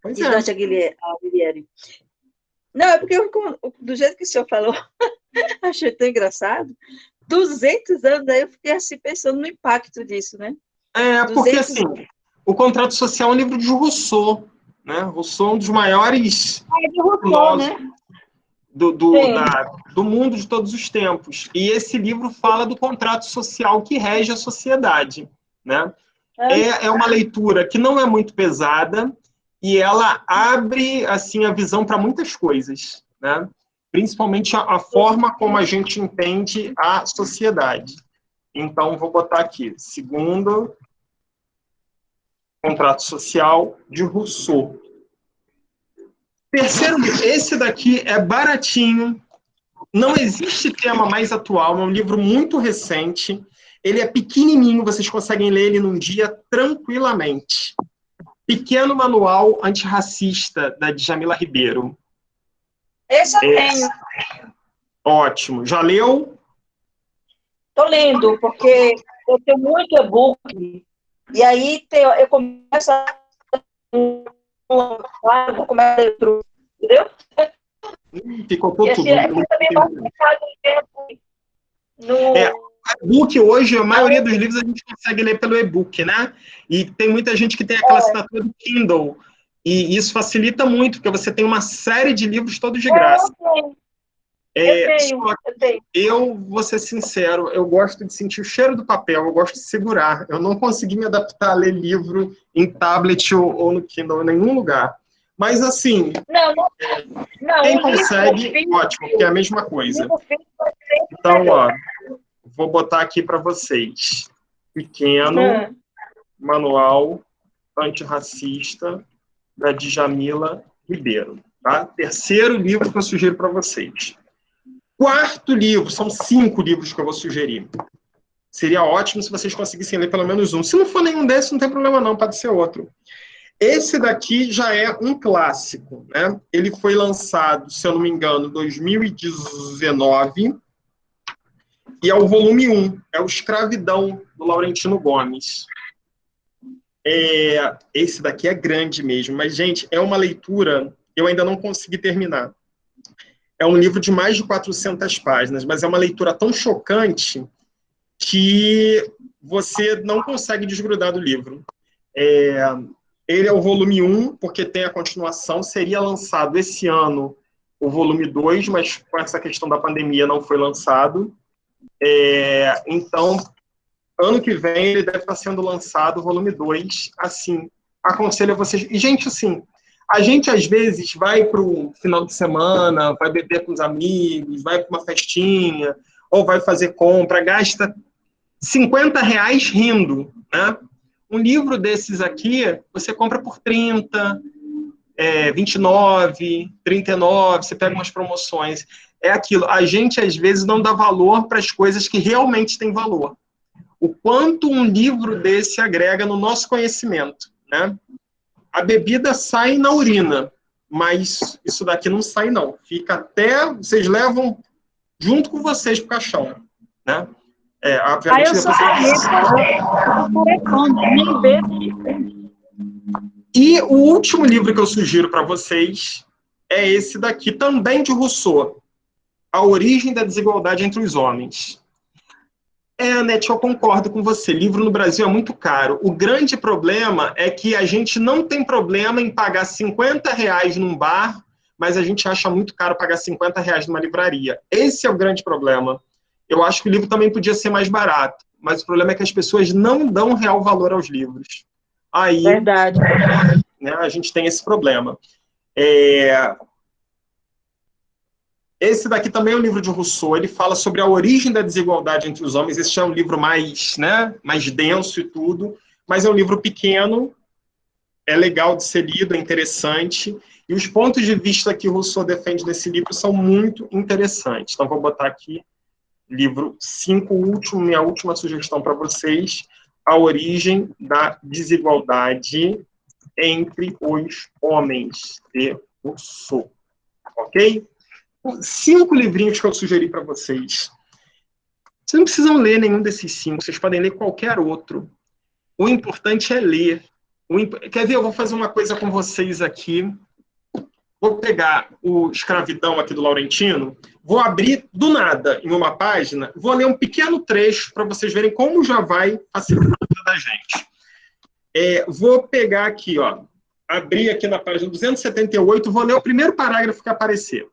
Speaker 1: Pois
Speaker 6: De
Speaker 1: é.
Speaker 6: Dante Alighieri. Não, é porque do jeito que o senhor falou, achei tão engraçado. 200 anos, aí eu fiquei assim pensando no impacto disso, né?
Speaker 1: Porque
Speaker 6: 200
Speaker 1: assim, o Contrato Social é um livro de Rousseau, né? Rousseau é um dos maiores
Speaker 6: É de Rousseau,
Speaker 1: filósofos
Speaker 6: né?
Speaker 1: do mundo de todos os tempos. E esse livro fala do contrato social que rege a sociedade, né? É uma leitura que não é muito pesada e ela abre assim a visão para muitas coisas, né? Principalmente a forma como a gente entende a sociedade. Então, vou botar aqui, segundo Contrato Social de Rousseau. Terceiro livro, esse daqui é baratinho, não existe tema mais atual, é um livro muito recente, ele é pequenininho, vocês conseguem ler ele num dia tranquilamente. Pequeno Manual Antirracista, da Djamila Ribeiro.
Speaker 6: Esse eu tenho.
Speaker 1: Ótimo. Já leu?
Speaker 6: Tô lendo, porque eu tenho muito e-book, e aí eu começo a... vou começar a ler, entendeu?
Speaker 1: Ficou por
Speaker 6: E
Speaker 1: tudo.
Speaker 6: assim, é também complicado o tempo no...
Speaker 1: E-book hoje, a maioria dos livros a gente consegue ler pelo e-book, né? E tem muita gente que tem aquela assinatura do Kindle, e isso facilita muito, porque você tem uma série de livros todos de graça.
Speaker 6: Eu tenho.
Speaker 1: Eu vou ser sincero, eu gosto de sentir o cheiro do papel, eu gosto de segurar. Eu não consegui me adaptar a ler livro em tablet ou no Kindle, em nenhum lugar. Mas, assim,
Speaker 6: Não,
Speaker 1: quem consegue, ótimo, porque é a mesma coisa. Então, ó, vou botar aqui para vocês. Pequeno Manual Antirracista, da Djamila Ribeiro. Tá? Terceiro livro que eu sugiro para vocês. Quarto livro, são 5 livros que eu vou sugerir. Seria ótimo se vocês conseguissem ler pelo menos um. Se não for nenhum desses, não tem problema não, pode ser outro. Esse daqui já é um clássico, né? Ele foi lançado, se eu não me engano, em 2019, e é o volume 1, é o Escravidão, do Laurentino Gomes. Esse daqui é grande mesmo, mas, gente, é uma leitura, eu ainda não consegui terminar. É um livro de mais de 400 páginas, mas é uma leitura tão chocante que você não consegue desgrudar do livro. Ele é o volume 1, porque tem a continuação, seria lançado esse ano o volume 2, mas com essa questão da pandemia não foi lançado. Então, ano que vem ele deve estar sendo lançado o volume 2, assim, aconselho a vocês. E, gente, assim, a gente, às vezes, vai para o final de semana, vai beber com os amigos, vai para uma festinha, ou vai fazer compra, gasta R$50 rindo, né? Um livro desses aqui, você compra por 30, 29, 39, você pega umas promoções. É aquilo, a gente, às vezes, não dá valor para as coisas que realmente têm valor. O quanto um livro desse agrega no nosso conhecimento, né? A bebida sai na urina, mas isso daqui não sai, não. Fica até... Vocês levam junto com vocês pro caixão, né?
Speaker 5: Aí eu só nem vejo.
Speaker 1: E o último livro que eu sugiro para vocês é esse daqui, também de Rousseau, A Origem da Desigualdade entre os Homens. Anete, eu concordo com você. Livro no Brasil é muito caro. O grande problema é que a gente não tem problema em pagar R$50 num bar, mas a gente acha muito caro pagar R$50 numa livraria. Esse é o grande problema. Eu acho que o livro também podia ser mais barato, mas o problema é que as pessoas não dão real valor aos livros. Aí,
Speaker 5: Verdade.
Speaker 1: né, a gente tem esse problema. Esse daqui também é um livro de Rousseau, ele fala sobre a origem da desigualdade entre os homens. Esse já é um livro mais, né, mais denso e tudo, mas é um livro pequeno, é legal de ser lido, é interessante, e os pontos de vista que Rousseau defende nesse livro são muito interessantes. Então, vou botar aqui, livro 5, minha última sugestão para vocês, A Origem da Desigualdade entre os Homens, de Rousseau. Ok? 5 livrinhos que eu sugeri para vocês. Vocês não precisam ler nenhum desses 5, vocês podem ler qualquer outro. O importante é ler. Quer ver, eu vou fazer uma coisa com vocês aqui. Vou pegar o Escravidão aqui do Laurentino, vou abrir do nada em uma página, vou ler um pequeno trecho para vocês verem como já vai facilitar a vida da gente. Vou pegar aqui, ó, abrir aqui na página 278, vou ler o primeiro parágrafo que aparecer.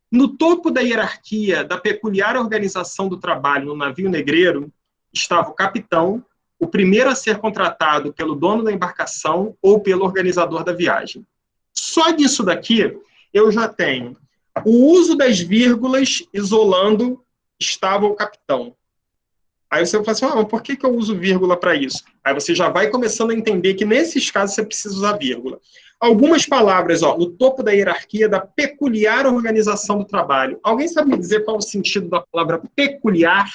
Speaker 1: No topo da hierarquia da peculiar organização do trabalho no navio negreiro estava o capitão, o primeiro a ser contratado pelo dono da embarcação ou pelo organizador da viagem. Só disso daqui, eu já tenho o uso das vírgulas isolando estava o capitão. Aí você vai falar assim, mas por que eu uso vírgula para isso? Aí você já vai começando a entender que nesses casos você precisa usar vírgula. Algumas palavras, ó, no topo da hierarquia da peculiar organização do trabalho. Alguém sabe me dizer qual é o sentido da palavra peculiar?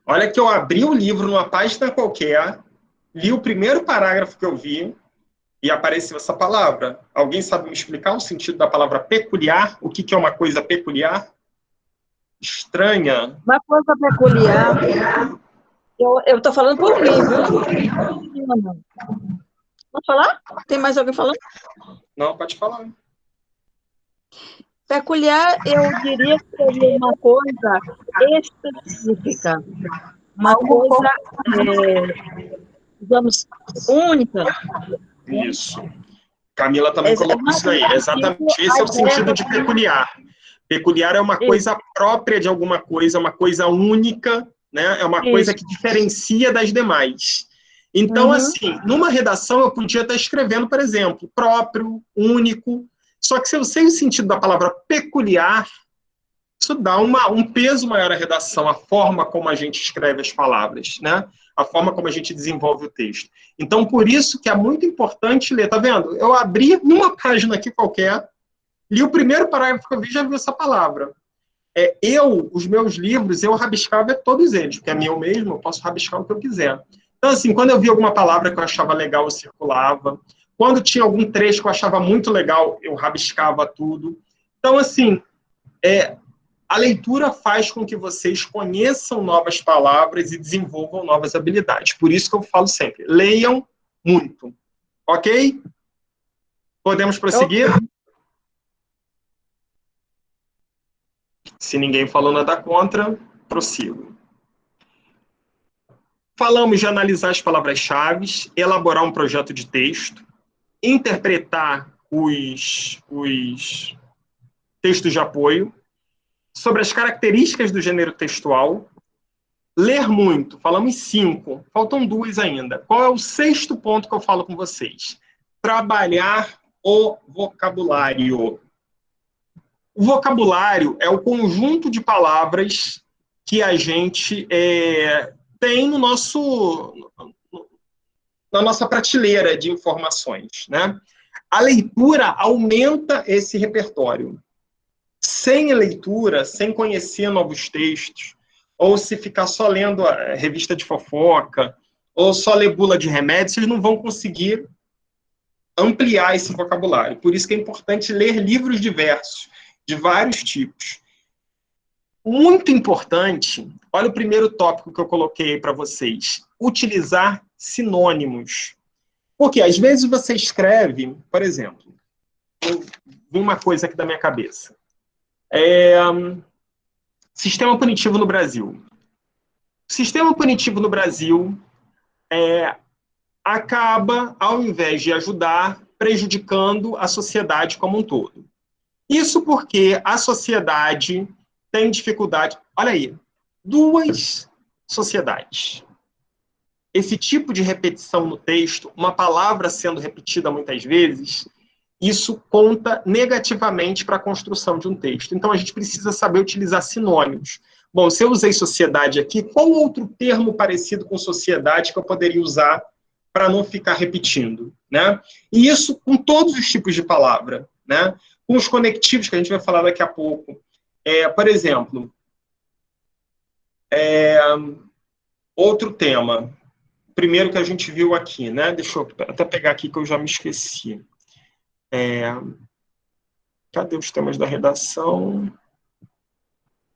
Speaker 1: Olha que eu abri o livro numa página qualquer, li o primeiro parágrafo que eu vi e apareceu essa palavra. Alguém sabe me explicar o sentido da palavra peculiar? O que é uma coisa peculiar? Estranha?
Speaker 6: Uma coisa peculiar. Eu estou falando por mim, viu? Vamos falar? Tem mais alguém falando?
Speaker 1: Não, pode falar.
Speaker 6: Peculiar, eu diria que seria uma coisa específica, uma coisa, digamos, única.
Speaker 1: Isso. Camila também colocou isso daí. Exatamente. Esse é o sentido de peculiar. Peculiar é uma coisa própria de alguma coisa, uma coisa única, né? É uma coisa que diferencia das demais. Então, assim, numa redação eu podia estar escrevendo, por exemplo, próprio, único. Só que se eu sei o sentido da palavra peculiar, isso dá um peso maior à redação, a forma como a gente escreve as palavras, né? A forma como a gente desenvolve o texto. Então, por isso que é muito importante ler. Tá vendo? Eu abri numa página aqui qualquer, li o primeiro parágrafo que eu vi, já vi essa palavra. Os meus livros, eu rabiscava todos eles, porque é meu mesmo, eu posso rabiscar o que eu quiser. Então, assim, quando eu vi alguma palavra que eu achava legal, eu circulava. Quando tinha algum trecho que eu achava muito legal, eu rabiscava tudo. Então, assim, a leitura faz com que vocês conheçam novas palavras e desenvolvam novas habilidades. Por isso que eu falo sempre, leiam muito. Ok? Podemos prosseguir? Se ninguém falou nada contra, prossigo. Falamos de analisar as palavras-chave, elaborar um projeto de texto, interpretar os textos de apoio, sobre as características do gênero textual, ler muito, falamos 5, faltam 2 ainda. Qual é o 6º ponto que eu falo com vocês? Trabalhar o vocabulário. O vocabulário é o conjunto de palavras que a gente tem na nossa prateleira de informações, né? A leitura aumenta esse repertório. sem leitura, sem conhecer novos textos, ou se ficar só lendo a revista de fofoca, ou só ler bula de remédio, vocês não vão conseguir ampliar esse vocabulário. Por isso que é importante ler livros diversos, de vários tipos. Muito importante, olha o primeiro tópico que eu coloquei para vocês, utilizar sinônimos. Porque às vezes você escreve, por exemplo, vem uma coisa aqui da minha cabeça. Sistema punitivo no Brasil. O sistema punitivo no Brasil acaba, ao invés de ajudar, prejudicando a sociedade como um todo. Isso porque a sociedade tem dificuldade. Olha aí, 2 sociedades. Esse tipo de repetição no texto, uma palavra sendo repetida muitas vezes, isso conta negativamente para a construção de um texto. Então, a gente precisa saber utilizar sinônimos. Bom, se eu usei sociedade aqui, qual outro termo parecido com sociedade que eu poderia usar para não ficar repetindo, né? E isso com todos os tipos de palavra, né? Com os conectivos, que a gente vai falar daqui a pouco. Por exemplo, outro tema, primeiro que a gente viu aqui, né? Deixa eu até pegar aqui que eu já me esqueci. Cadê os temas da redação?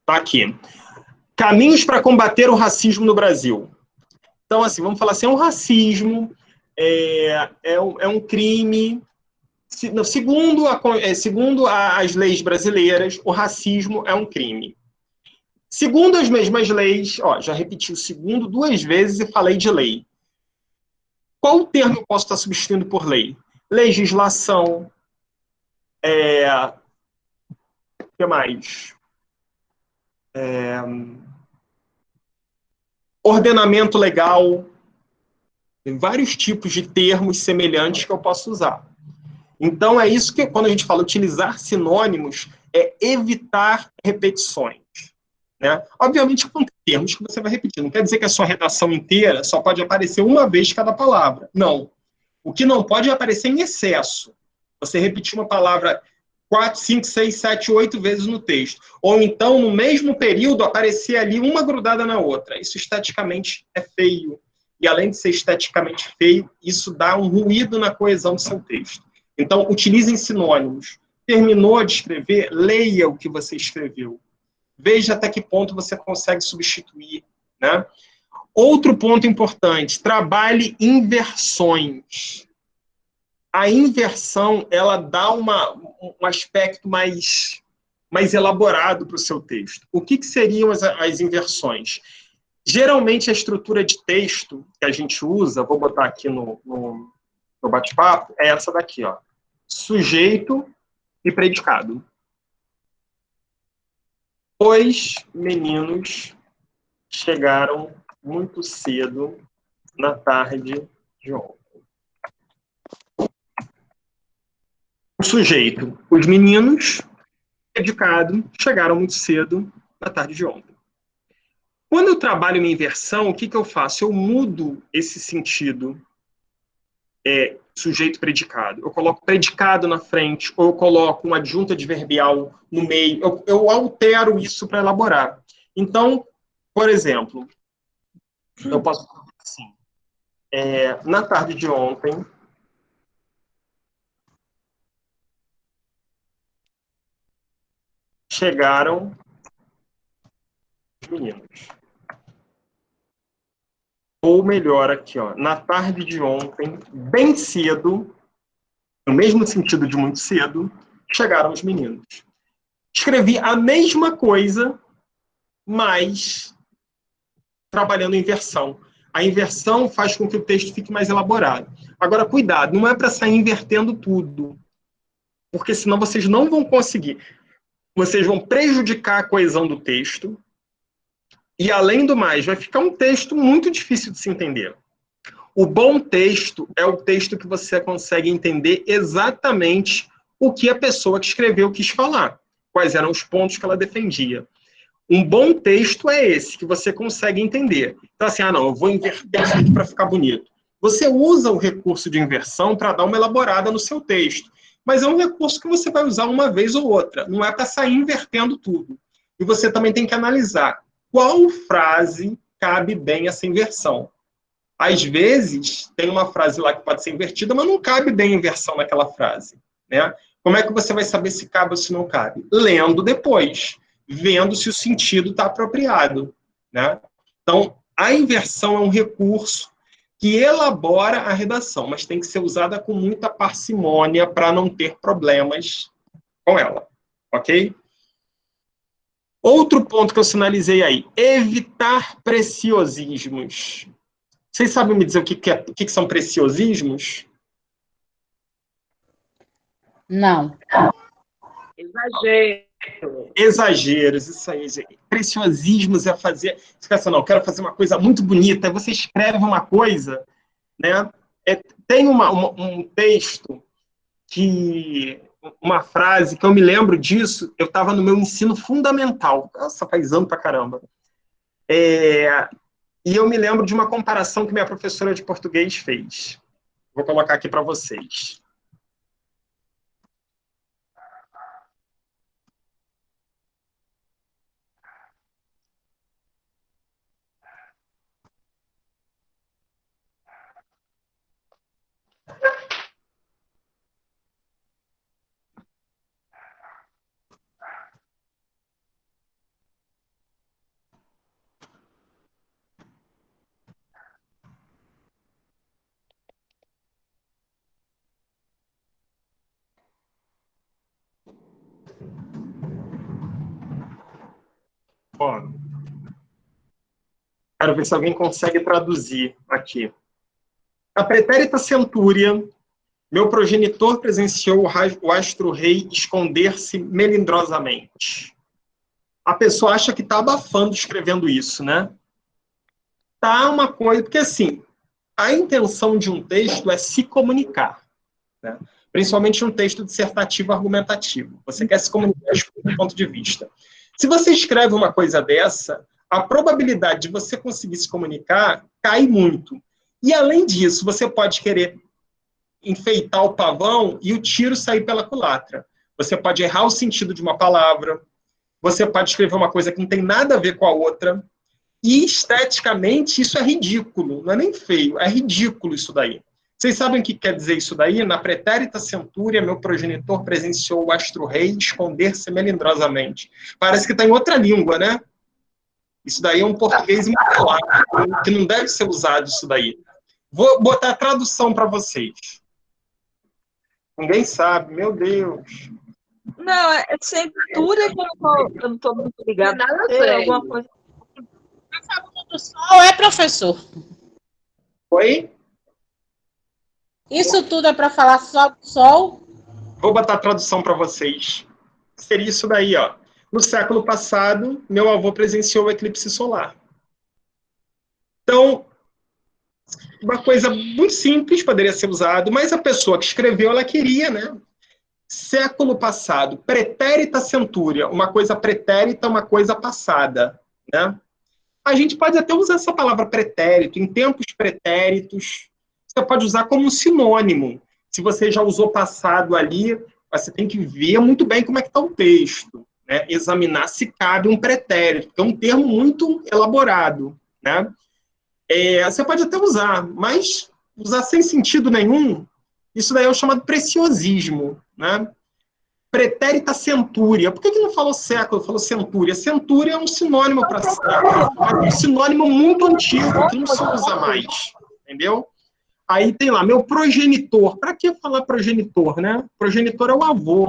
Speaker 1: Tá aqui. Caminhos para combater o racismo no Brasil. Então, assim, vamos falar assim, o racismo é um crime. Segundo as leis brasileiras, o racismo é um crime. Segundo as mesmas leis, já repeti o segundo 2 vezes e falei de lei. Qual o termo eu posso estar substituindo por lei? Legislação. O que mais? Ordenamento legal. Tem vários tipos de termos semelhantes que eu posso usar. Então, é isso que, quando a gente fala utilizar sinônimos, é evitar repetições. Né? Obviamente, com termos que você vai repetir. Não quer dizer que a sua redação inteira só pode aparecer uma vez cada palavra. Não. O que não pode é aparecer em excesso. Você repetir uma palavra 4, 5, 6, 7, 8 vezes no texto. Ou então, no mesmo período, aparecer ali uma grudada na outra. Isso esteticamente é feio. E além de ser esteticamente feio, isso dá um ruído na coesão do seu texto. Então, utilizem sinônimos. Terminou de escrever, leia o que você escreveu. Veja até que ponto você consegue substituir. Né? Outro ponto importante, trabalhe inversões. A inversão, ela dá um aspecto mais elaborado para o seu texto. O que seriam as inversões? Geralmente, a estrutura de texto que a gente usa, vou botar aqui no bate-papo, é essa daqui, ó. Sujeito e predicado. Os meninos chegaram muito cedo na tarde de ontem. O sujeito, os meninos, predicado, chegaram muito cedo na tarde de ontem. Quando eu trabalho minha inversão, o que eu faço? Eu mudo esse sentido sujeito-predicado. Eu coloco predicado na frente, ou eu coloco uma adjunta adverbial no meio. Eu altero isso para elaborar. Então, por exemplo, eu posso falar assim. Na tarde de ontem, chegaram os meninos. Ou melhor aqui, ó, na tarde de ontem, bem cedo, no mesmo sentido de muito cedo, chegaram os meninos. Escrevi a mesma coisa, mas trabalhando inversão. A inversão faz com que o texto fique mais elaborado. Agora, cuidado, não é para sair invertendo tudo, porque senão vocês não vão conseguir. Vocês vão prejudicar a coesão do texto, e, além do mais, vai ficar um texto muito difícil de se entender. O bom texto é o texto que você consegue entender exatamente o que a pessoa que escreveu quis falar, quais eram os pontos que ela defendia. Um bom texto é esse, que você consegue entender. Então, assim, não, eu vou inverter isso aqui para ficar bonito. Você usa o recurso de inversão para dar uma elaborada no seu texto. mas é um recurso que você vai usar uma vez ou outra, não é para sair invertendo tudo. E você também tem que analisar qual frase cabe bem essa inversão. Às vezes, tem uma frase lá que pode ser invertida, mas não cabe bem a inversão naquela frase, né? Como é que você vai saber se cabe ou se não cabe? Lendo depois, vendo se o sentido está apropriado, né? Então, a inversão é um recurso que elabora a redação, mas tem que ser usada com muita parcimônia para não ter problemas com ela, ok? Outro ponto que eu sinalizei aí, evitar preciosismos. Vocês sabem me dizer o que são preciosismos?
Speaker 2: Não.
Speaker 5: Exagero.
Speaker 1: Exageros, isso aí, gente. Preciosismos é fazer... Você pensa, não, eu quero fazer uma coisa muito bonita, aí você escreve uma coisa, né? Tem um texto que... Uma frase que eu me lembro disso, eu estava no meu ensino fundamental. Nossa, faz ano pra caramba. E eu me lembro de uma comparação que minha professora de português fez. Vou colocar aqui para vocês. Ó, quero ver se alguém consegue traduzir aqui. A pretérita centúria, meu progenitor presenciou o astro-rei esconder-se melindrosamente. A pessoa acha que está abafando escrevendo isso, né? Tá uma coisa... Porque, assim, a intenção de um texto é se comunicar, né? Principalmente um texto dissertativo argumentativo. Você quer se comunicar do ponto de vista. Se você escreve uma coisa dessa, a probabilidade de você conseguir se comunicar cai muito. E, além disso, você pode querer enfeitar o pavão e o tiro sair pela culatra. Você pode errar o sentido de uma palavra, você pode escrever uma coisa que não tem nada a ver com a outra, e, esteticamente, isso é ridículo. Não é nem feio, é ridículo isso daí. Vocês sabem o que quer dizer isso daí? Na pretérita centúria, meu progenitor presenciou o astro-rei esconder-se melindrosamente. Parece que está em outra língua, né? Isso daí é um português embolado, que não deve ser usado isso daí. Vou botar a tradução para vocês. Ninguém sabe, meu Deus.
Speaker 6: Não, é centúria que eu não estou muito ligada.
Speaker 5: Nada a
Speaker 6: Tem
Speaker 5: ver.
Speaker 6: alguma coisa.
Speaker 2: Do sol é professor.
Speaker 1: Oi?
Speaker 2: Isso tudo é para falar só do sol?
Speaker 1: Vou botar a tradução para vocês. Seria isso daí, ó. No século passado, meu avô presenciou o eclipse solar. Então, uma coisa muito simples poderia ser usado, mas a pessoa que escreveu, ela queria, né? Século passado, pretérita centúria, uma coisa pretérita, uma coisa passada, né? A gente pode até usar essa palavra pretérito, em tempos pretéritos, você pode usar como um sinônimo. Se você já usou passado ali, você tem que ver muito bem como é que está o texto, né? Examinar se cabe um pretérito, que é um termo muito elaborado, né? Você pode até usar, mas usar sem sentido nenhum, isso daí é o chamado preciosismo, né? Pretérita centúria. Por que não falou século, falou centúria? Centúria é um sinônimo para século, é um sinônimo muito antigo, que não se usa mais, entendeu? Aí tem lá, meu progenitor. Para que falar progenitor, né? Progenitor é o avô.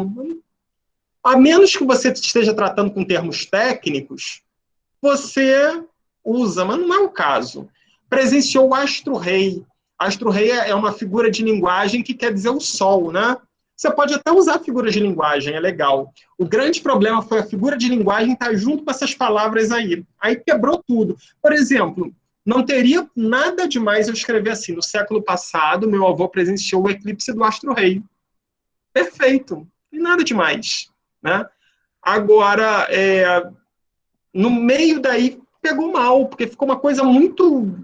Speaker 1: A menos que você esteja tratando com termos técnicos, você usa, mas não é o caso. Presenciou o astro-rei. Astro-rei é uma figura de linguagem que quer dizer o sol, né? Você pode até usar figura de linguagem, é legal. O grande problema foi a figura de linguagem estar junto com essas palavras aí. Aí quebrou tudo. Por exemplo, não teria nada demais eu escrever assim, no século passado, meu avô presenciou o eclipse do astro-rei. Perfeito. Não tem nada demais, né? Agora, no meio daí, pegou mal, porque ficou uma coisa muito,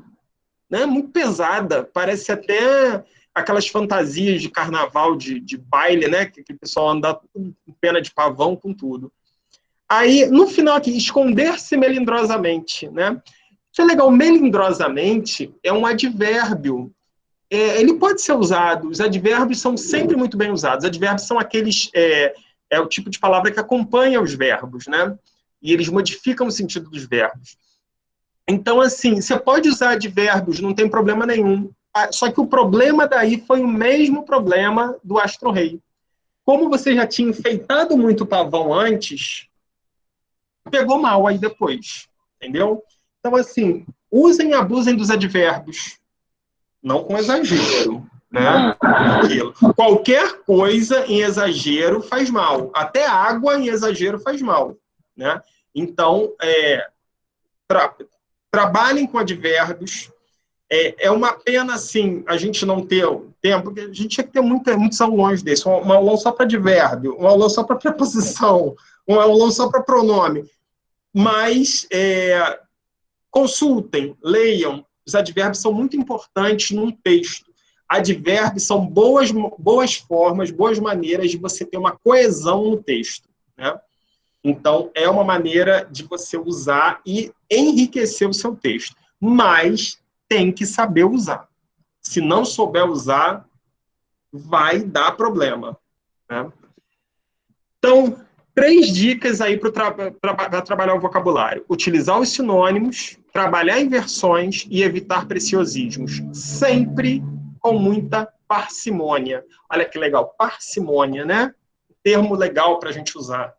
Speaker 1: né, muito pesada. Parece até aquelas fantasias de carnaval, de baile, né? Que o pessoal anda com pena de pavão, com tudo. Aí, no final aqui, esconder-se melindrosamente, né? Isso é legal, melindrosamente é um advérbio. Ele pode ser usado, os advérbios são sempre muito bem usados. Advérbios são aqueles, é o tipo de palavra que acompanha os verbos, né? E eles modificam o sentido dos verbos. Então, assim, você pode usar advérbios, não tem problema nenhum. Só que o problema daí foi o mesmo problema do astro-rei. Como você já tinha enfeitado muito o pavão antes, pegou mal aí depois, entendeu? Então, assim, usem e abusem dos advérbios, não com exagero, né? Aquilo. Qualquer coisa em exagero faz mal. Até água em exagero faz mal, né? Então, trabalhem com advérbios. É uma pena, assim, a gente não ter tempo, porque a gente tinha que ter muitos aulões desses. Um aulão só para advérbio, um aulão só para preposição, um aulão só para pronome. Mas consultem, leiam. Os advérbios são muito importantes num texto. Advérbios são boas formas, boas maneiras de você ter uma coesão no texto, né? Então, é uma maneira de você usar e enriquecer o seu texto. Mas tem que saber usar. Se não souber usar, vai dar problema, né? Então, 3 dicas aí para trabalhar o vocabulário. Utilizar os sinônimos, trabalhar inversões e evitar preciosismos. Sempre com muita parcimônia. Olha que legal, parcimônia, né? Termo legal para a gente usar.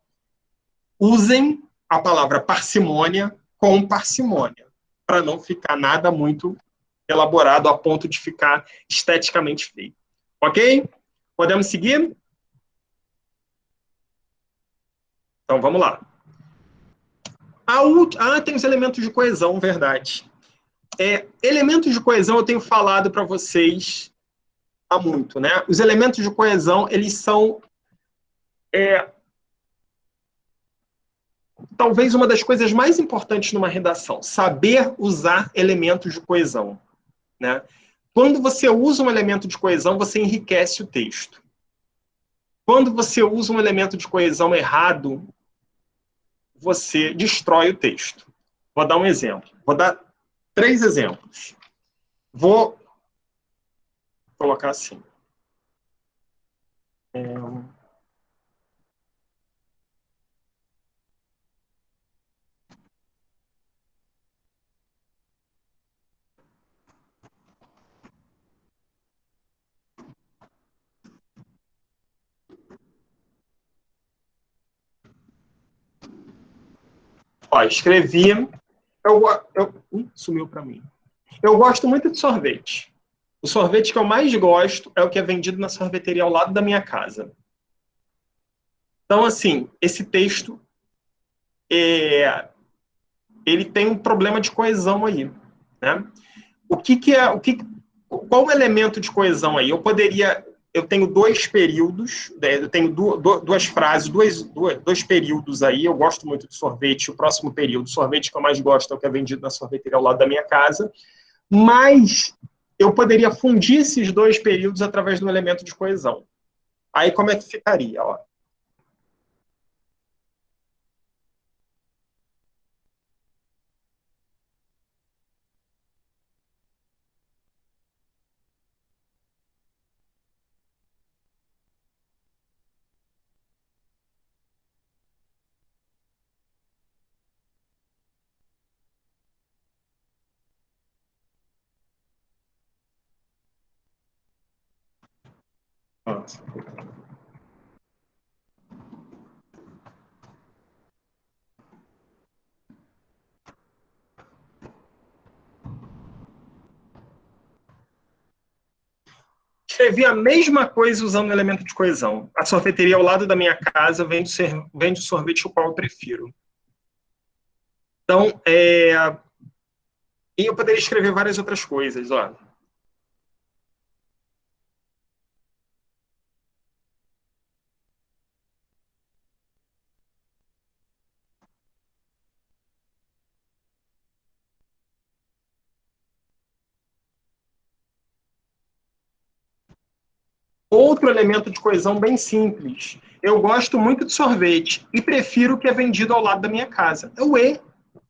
Speaker 1: Usem a palavra parcimônia com parcimônia, para não ficar nada muito elaborado a ponto de ficar esteticamente feio. Ok? Podemos seguir? Então, vamos lá. Tem os elementos de coesão, verdade. Elementos de coesão eu tenho falado para vocês há muito, né? Os elementos de coesão, eles são talvez uma das coisas mais importantes numa redação, saber usar elementos de coesão, né? Quando você usa um elemento de coesão, você enriquece o texto. Quando você usa um elemento de coesão errado, você destrói o texto. Vou dar um exemplo. Vou dar 3 exemplos. Vou colocar assim. Ó, escrevi. Sumiu para mim. Eu gosto muito de sorvete. O sorvete que eu mais gosto é o que é vendido na sorveteria ao lado da minha casa. Então, assim, esse texto ele tem um problema de coesão aí, né? Qual o elemento de coesão aí? Eu tenho 2 períodos, eu tenho 2 frases, dois períodos aí. Eu gosto muito de sorvete. O próximo período, o sorvete que eu mais gosto é o que é vendido na sorveteria ao lado da minha casa. Mas eu poderia fundir esses 2 períodos através do elemento de coesão. Aí como é que ficaria? Ó? Escrevi a mesma coisa usando o elemento de coesão. A sorveteria ao lado da minha casa vende o sorvete o qual eu prefiro. Então, e eu poderia escrever várias outras coisas. Ó. Outro elemento de coesão bem simples. Eu gosto muito de sorvete e prefiro o que é vendido ao lado da minha casa. É o E.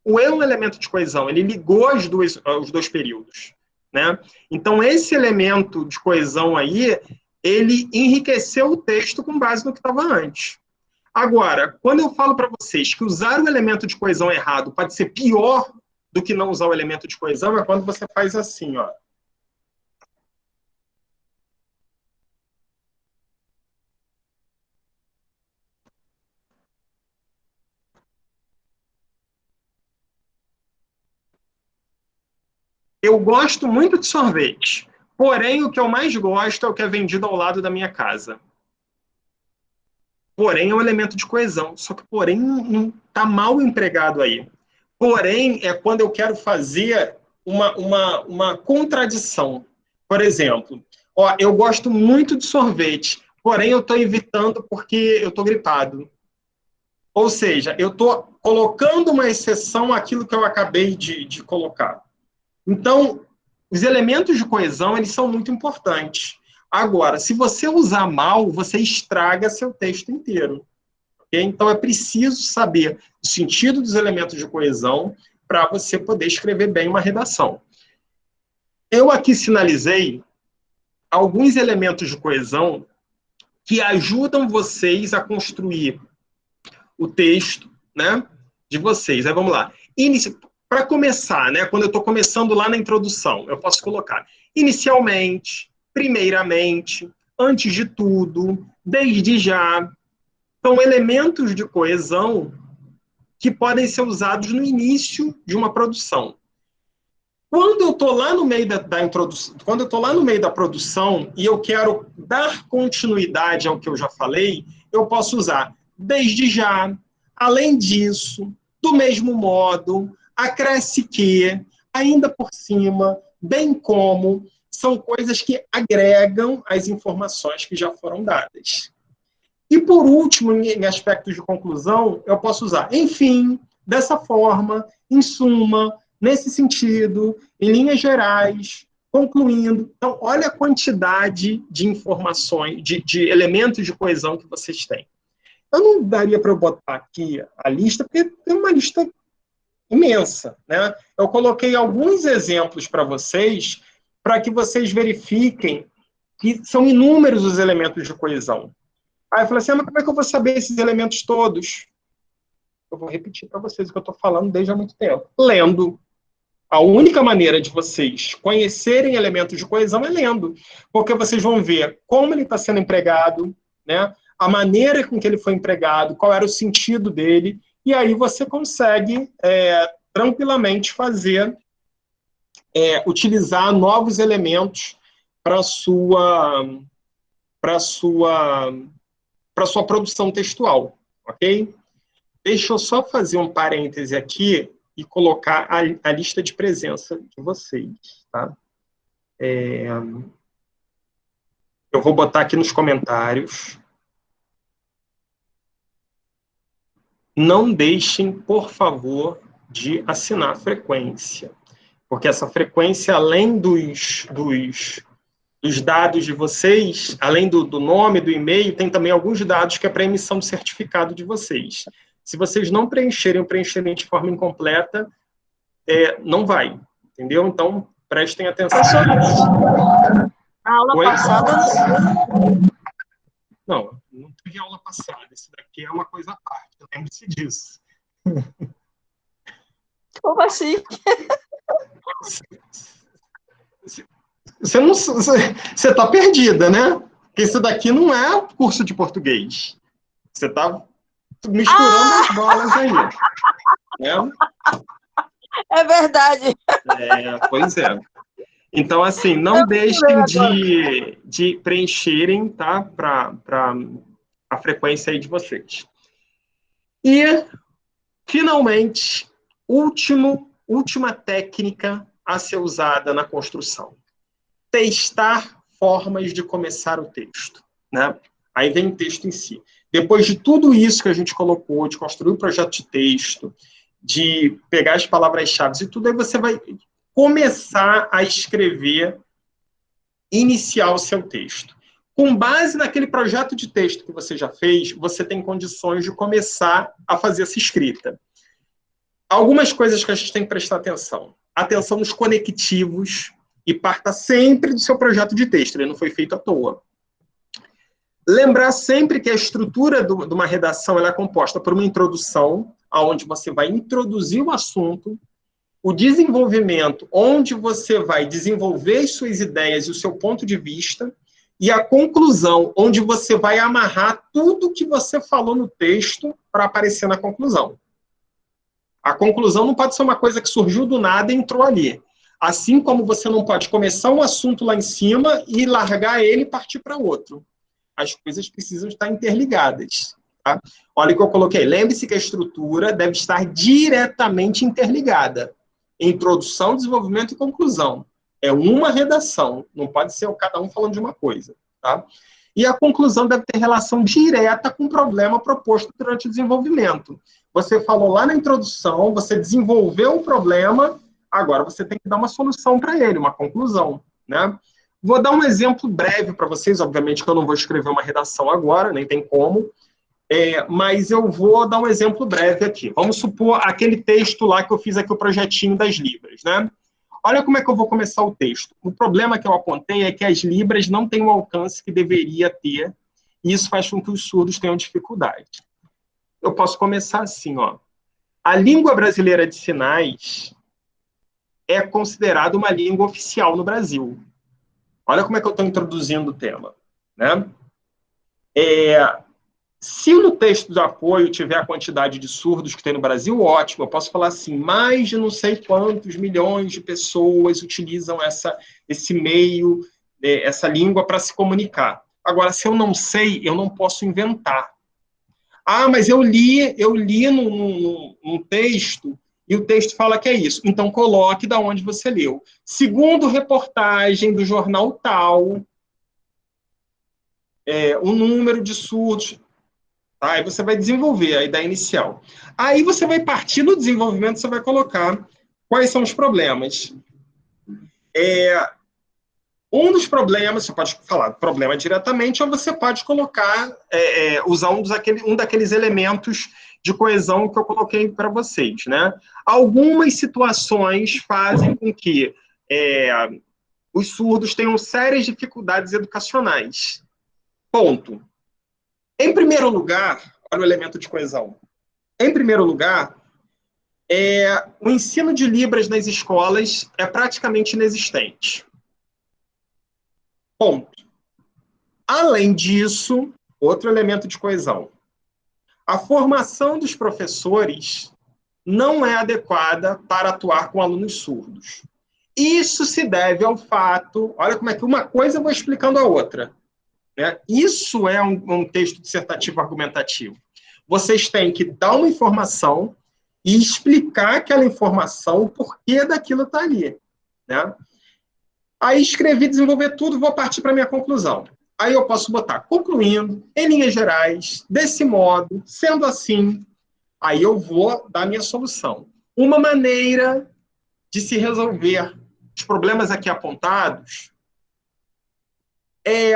Speaker 1: O E é um elemento de coesão, ele ligou os dois períodos, né? Então, esse elemento de coesão aí, ele enriqueceu o texto com base no que estava antes. Agora, quando eu falo para vocês que usar o elemento de coesão errado pode ser pior do que não usar o elemento de coesão, é quando você faz assim, ó. Eu gosto muito de sorvete, porém o que eu mais gosto é o que é vendido ao lado da minha casa. Porém é um elemento de coesão, só que porém não está mal empregado aí. Porém é quando eu quero fazer uma contradição. Por exemplo, ó, eu gosto muito de sorvete, porém eu estou evitando porque eu estou gripado. Ou seja, eu estou colocando uma exceção àquilo que eu acabei de colocar. Então, os elementos de coesão, eles são muito importantes. Agora, se você usar mal, você estraga seu texto inteiro. Okay? Então, é preciso saber o sentido dos elementos de coesão para você poder escrever bem uma redação. Eu aqui sinalizei alguns elementos de coesão que ajudam vocês a construir o texto, né, de vocês. Aí, vamos lá. Para começar, né, quando eu estou começando lá na introdução, eu posso colocar inicialmente, primeiramente, antes de tudo, desde já. São elementos de coesão que podem ser usados no início de uma produção. Quando eu estou lá no meio da introdução, quando eu estou lá no meio da produção e eu quero dar continuidade ao que eu já falei, eu posso usar desde já, além disso, do mesmo modo, acresce que, ainda por cima, bem como, são coisas que agregam as informações que já foram dadas. E, por último, em aspectos de conclusão, eu posso usar, enfim, dessa forma, em suma, nesse sentido, em linhas gerais, concluindo. Então, olha a quantidade de informações, de elementos de coesão que vocês têm. Eu não daria para eu botar aqui a lista, porque tem uma lista imensa, né? Eu coloquei alguns exemplos para vocês verifiquem que são inúmeros os elementos de coesão. Aí eu falei assim, mas como é que eu vou saber esses elementos todos? Eu vou repetir para vocês o que eu estou falando desde há muito tempo. Lendo. A única maneira de vocês conhecerem elementos de coesão é lendo, porque vocês vão ver como ele está sendo empregado, né? A maneira com que ele foi empregado, qual era o sentido dele, e aí você consegue tranquilamente utilizar novos elementos para sua produção textual, ok? Deixa eu só fazer um parêntese aqui e colocar a lista de presença de vocês, tá? Eu vou botar aqui nos comentários. Não deixem, por favor, de assinar a frequência, porque essa frequência, além dos dados de vocês, além do nome, do e-mail, tem também alguns dados que é para emissão do certificado de vocês. Se vocês não preencherem de forma incompleta, não vai, entendeu? Então, prestem atenção.
Speaker 6: A aula passada...
Speaker 1: Não teve aula passada. Isso daqui é uma coisa à parte. Lembre-se disso.
Speaker 6: Como assim?
Speaker 1: Você está perdida, né? Porque isso daqui não é curso de português. Você está misturando as bolas aí.
Speaker 6: É verdade.
Speaker 1: Pois é. Então, assim, não deixem de preencherem, tá? Para a frequência aí de vocês. E, finalmente, última técnica a ser usada na construção. Testar formas de começar o texto, né? Aí vem o texto em si. Depois de tudo isso que a gente colocou, de construir o projeto de texto, de pegar as palavras-chave e tudo, aí você vai começar a escrever, iniciar o seu texto. Com base naquele projeto de texto que você já fez, você tem condições de começar a fazer essa escrita. Algumas coisas que a gente tem que prestar atenção. Atenção nos conectivos e parta sempre do seu projeto de texto, ele não foi feito à toa. Lembrar sempre que a estrutura de uma redação ela é composta por uma introdução, onde você vai introduzir o assunto, o desenvolvimento, onde você vai desenvolver as suas ideias e o seu ponto de vista, e a conclusão, onde você vai amarrar tudo que você falou no texto para aparecer na conclusão. A conclusão não pode ser uma coisa que surgiu do nada e entrou ali. Assim como você não pode começar um assunto lá em cima e largar ele e partir para outro. As coisas precisam estar interligadas. Tá? Olha o que eu coloquei. Lembre-se que a estrutura deve estar diretamente interligada. Introdução, desenvolvimento e conclusão. É uma redação, não pode ser cada um falando de uma coisa. Tá? E a conclusão deve ter relação direta com o problema proposto durante o desenvolvimento. Você falou lá na introdução, você desenvolveu o problema, agora você tem que dar uma solução para ele, uma conclusão. Né? Vou dar um exemplo breve para vocês, obviamente que eu não vou escrever uma redação agora, nem tem como, mas eu vou dar um exemplo breve aqui. Vamos supor aquele texto lá que eu fiz aqui, o projetinho das Libras, né? Olha como é que eu vou começar o texto. O problema que eu apontei é que as Libras não têm o alcance que deveria ter, e isso faz com que os surdos tenham dificuldade. Eu posso começar assim, ó. A língua brasileira de sinais é considerada uma língua oficial no Brasil. Olha como é que eu estou introduzindo o tema, né? Se no texto de apoio tiver a quantidade de surdos que tem no Brasil, ótimo, eu posso falar assim, mais de não sei quantos milhões de pessoas utilizam esse meio, essa língua para se comunicar. Agora, se eu não sei, eu não posso inventar. Ah, mas eu li num texto, e o texto fala que é isso. Então, coloque da onde você leu. Segundo reportagem do jornal tal, o número de surdos... Aí você vai desenvolver a ideia inicial. Aí você vai partir no desenvolvimento, você vai colocar quais são os problemas. Um dos problemas, você pode falar problema diretamente, ou você pode colocar, usar um daqueles elementos de coesão que eu coloquei para vocês. Né? Algumas situações fazem com que os surdos tenham sérias dificuldades educacionais. Ponto. Em primeiro lugar, olha o elemento de coesão. Em primeiro lugar, o ensino de Libras nas escolas é praticamente inexistente. Ponto. Além disso, outro elemento de coesão. A formação dos professores não é adequada para atuar com alunos surdos. Isso se deve ao fato... Olha como é que uma coisa eu vou explicando a outra. Isso é um texto dissertativo argumentativo. Vocês têm que dar uma informação e explicar aquela informação, o porquê daquilo está ali. Né? Aí escrevi, desenvolver tudo, vou partir para a minha conclusão. Aí eu posso botar, concluindo, em linhas gerais, desse modo, sendo assim, aí eu vou dar a minha solução. Uma maneira de se resolver os problemas aqui apontados é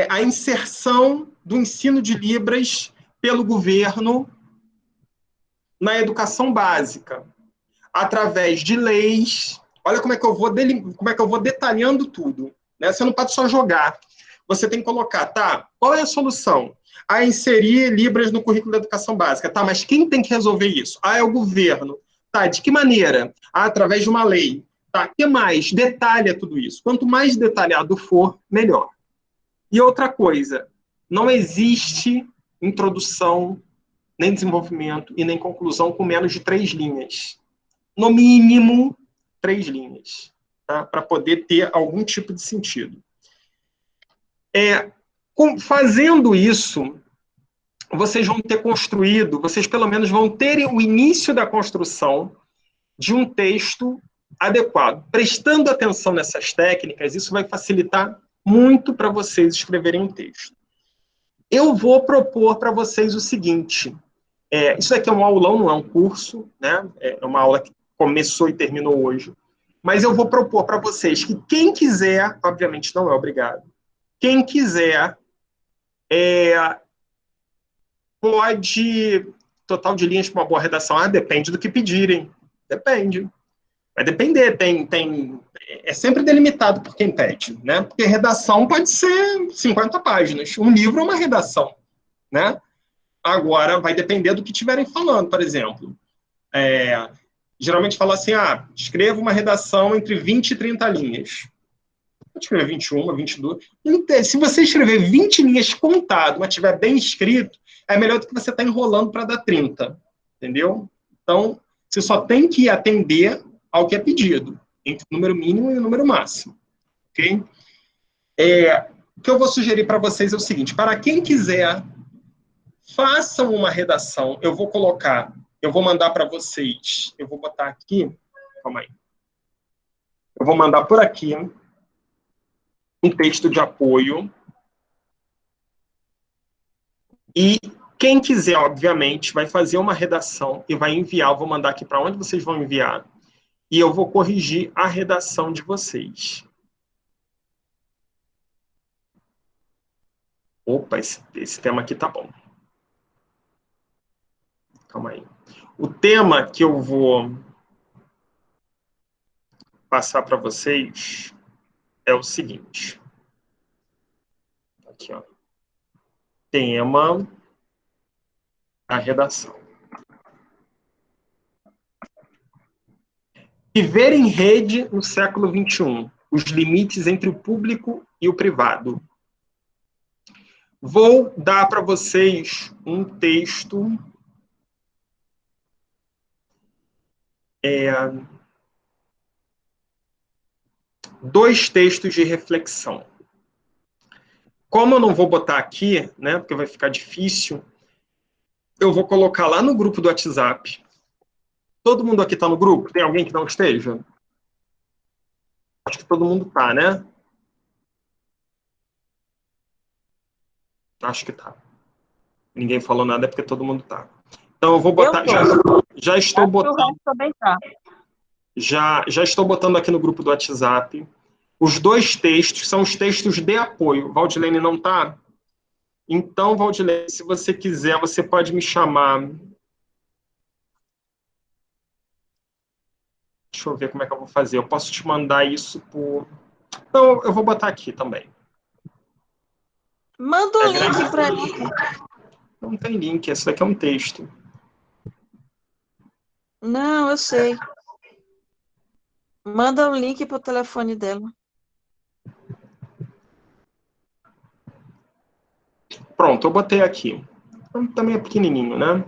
Speaker 1: a inserção do ensino de Libras pelo governo na educação básica, através de leis. Olha como é que eu vou detalhando tudo. Né? Você não pode só jogar. Você tem que colocar, tá, qual é a solução? Inserir Libras no currículo da educação básica. Tá, mas quem tem que resolver isso? É o governo. Tá, de que maneira? Através de uma lei. Tá, o que mais? Detalha tudo isso. Quanto mais detalhado for, melhor. E outra coisa, não existe introdução, nem desenvolvimento e nem conclusão com menos de 3 linhas. No mínimo, 3 linhas, tá? Para poder ter algum tipo de sentido. Fazendo isso, vocês vão ter construído, vocês pelo menos vão ter o início da construção de um texto adequado. Prestando atenção nessas técnicas, isso vai facilitar muito para vocês escreverem um texto. Eu vou propor para vocês o seguinte, isso aqui é um aulão, não é um curso, né? É uma aula que começou e terminou hoje. Mas eu vou propor para vocês que quem quiser, obviamente não é obrigado, quem quiser pode... Total de linhas para uma boa redação. Ah, depende do que pedirem. Depende. Vai depender. É sempre delimitado por quem pede, né? Porque redação pode ser 50 páginas. Um livro é uma redação, né? Agora, vai depender do que estiverem falando, por exemplo. Geralmente fala assim, escreva uma redação entre 20 e 30 linhas. Pode escrever 21, 22. Se você escrever 20 linhas contado, mas estiver bem escrito, é melhor do que você estar enrolando para dar 30. Entendeu? Então, você só tem que atender ao que é pedido, entre o número mínimo e o número máximo. Ok? O que eu vou sugerir para vocês é o seguinte, para quem quiser, façam uma redação, eu vou mandar para vocês, eu vou botar aqui, calma aí, eu vou mandar por aqui um texto de apoio, e quem quiser, obviamente, vai fazer uma redação e vai enviar, eu vou mandar aqui para onde vocês vão enviar, e eu vou corrigir a redação de vocês. Opa, esse tema aqui tá bom. Calma aí. O tema que eu vou passar para vocês é o seguinte. Aqui, ó. Tema da redação. Viver em rede no século XXI. Os limites entre o público e o privado. Vou dar para vocês um texto... dois textos de reflexão. Como eu não vou botar aqui, né, porque vai ficar difícil, eu vou colocar lá no grupo do WhatsApp. Todo mundo aqui está no grupo? Tem alguém que não esteja? Acho que todo mundo está, né? Acho que está. Ninguém falou nada, é porque todo mundo está. Então eu vou botar... Já estou botando... Já estou botando aqui no grupo do WhatsApp. Os dois textos são os textos de apoio. Valdilene não está? Então, Valdilene, se você quiser, você pode me chamar. Deixa eu ver como é que eu vou fazer. Eu posso te mandar isso por... Então, eu vou botar aqui também.
Speaker 6: Manda o link para mim.
Speaker 1: Não tem link, esse daqui é um texto.
Speaker 6: Não, eu sei. Manda o link para o telefone dela.
Speaker 1: Pronto, eu botei aqui. Também é pequenininho, né?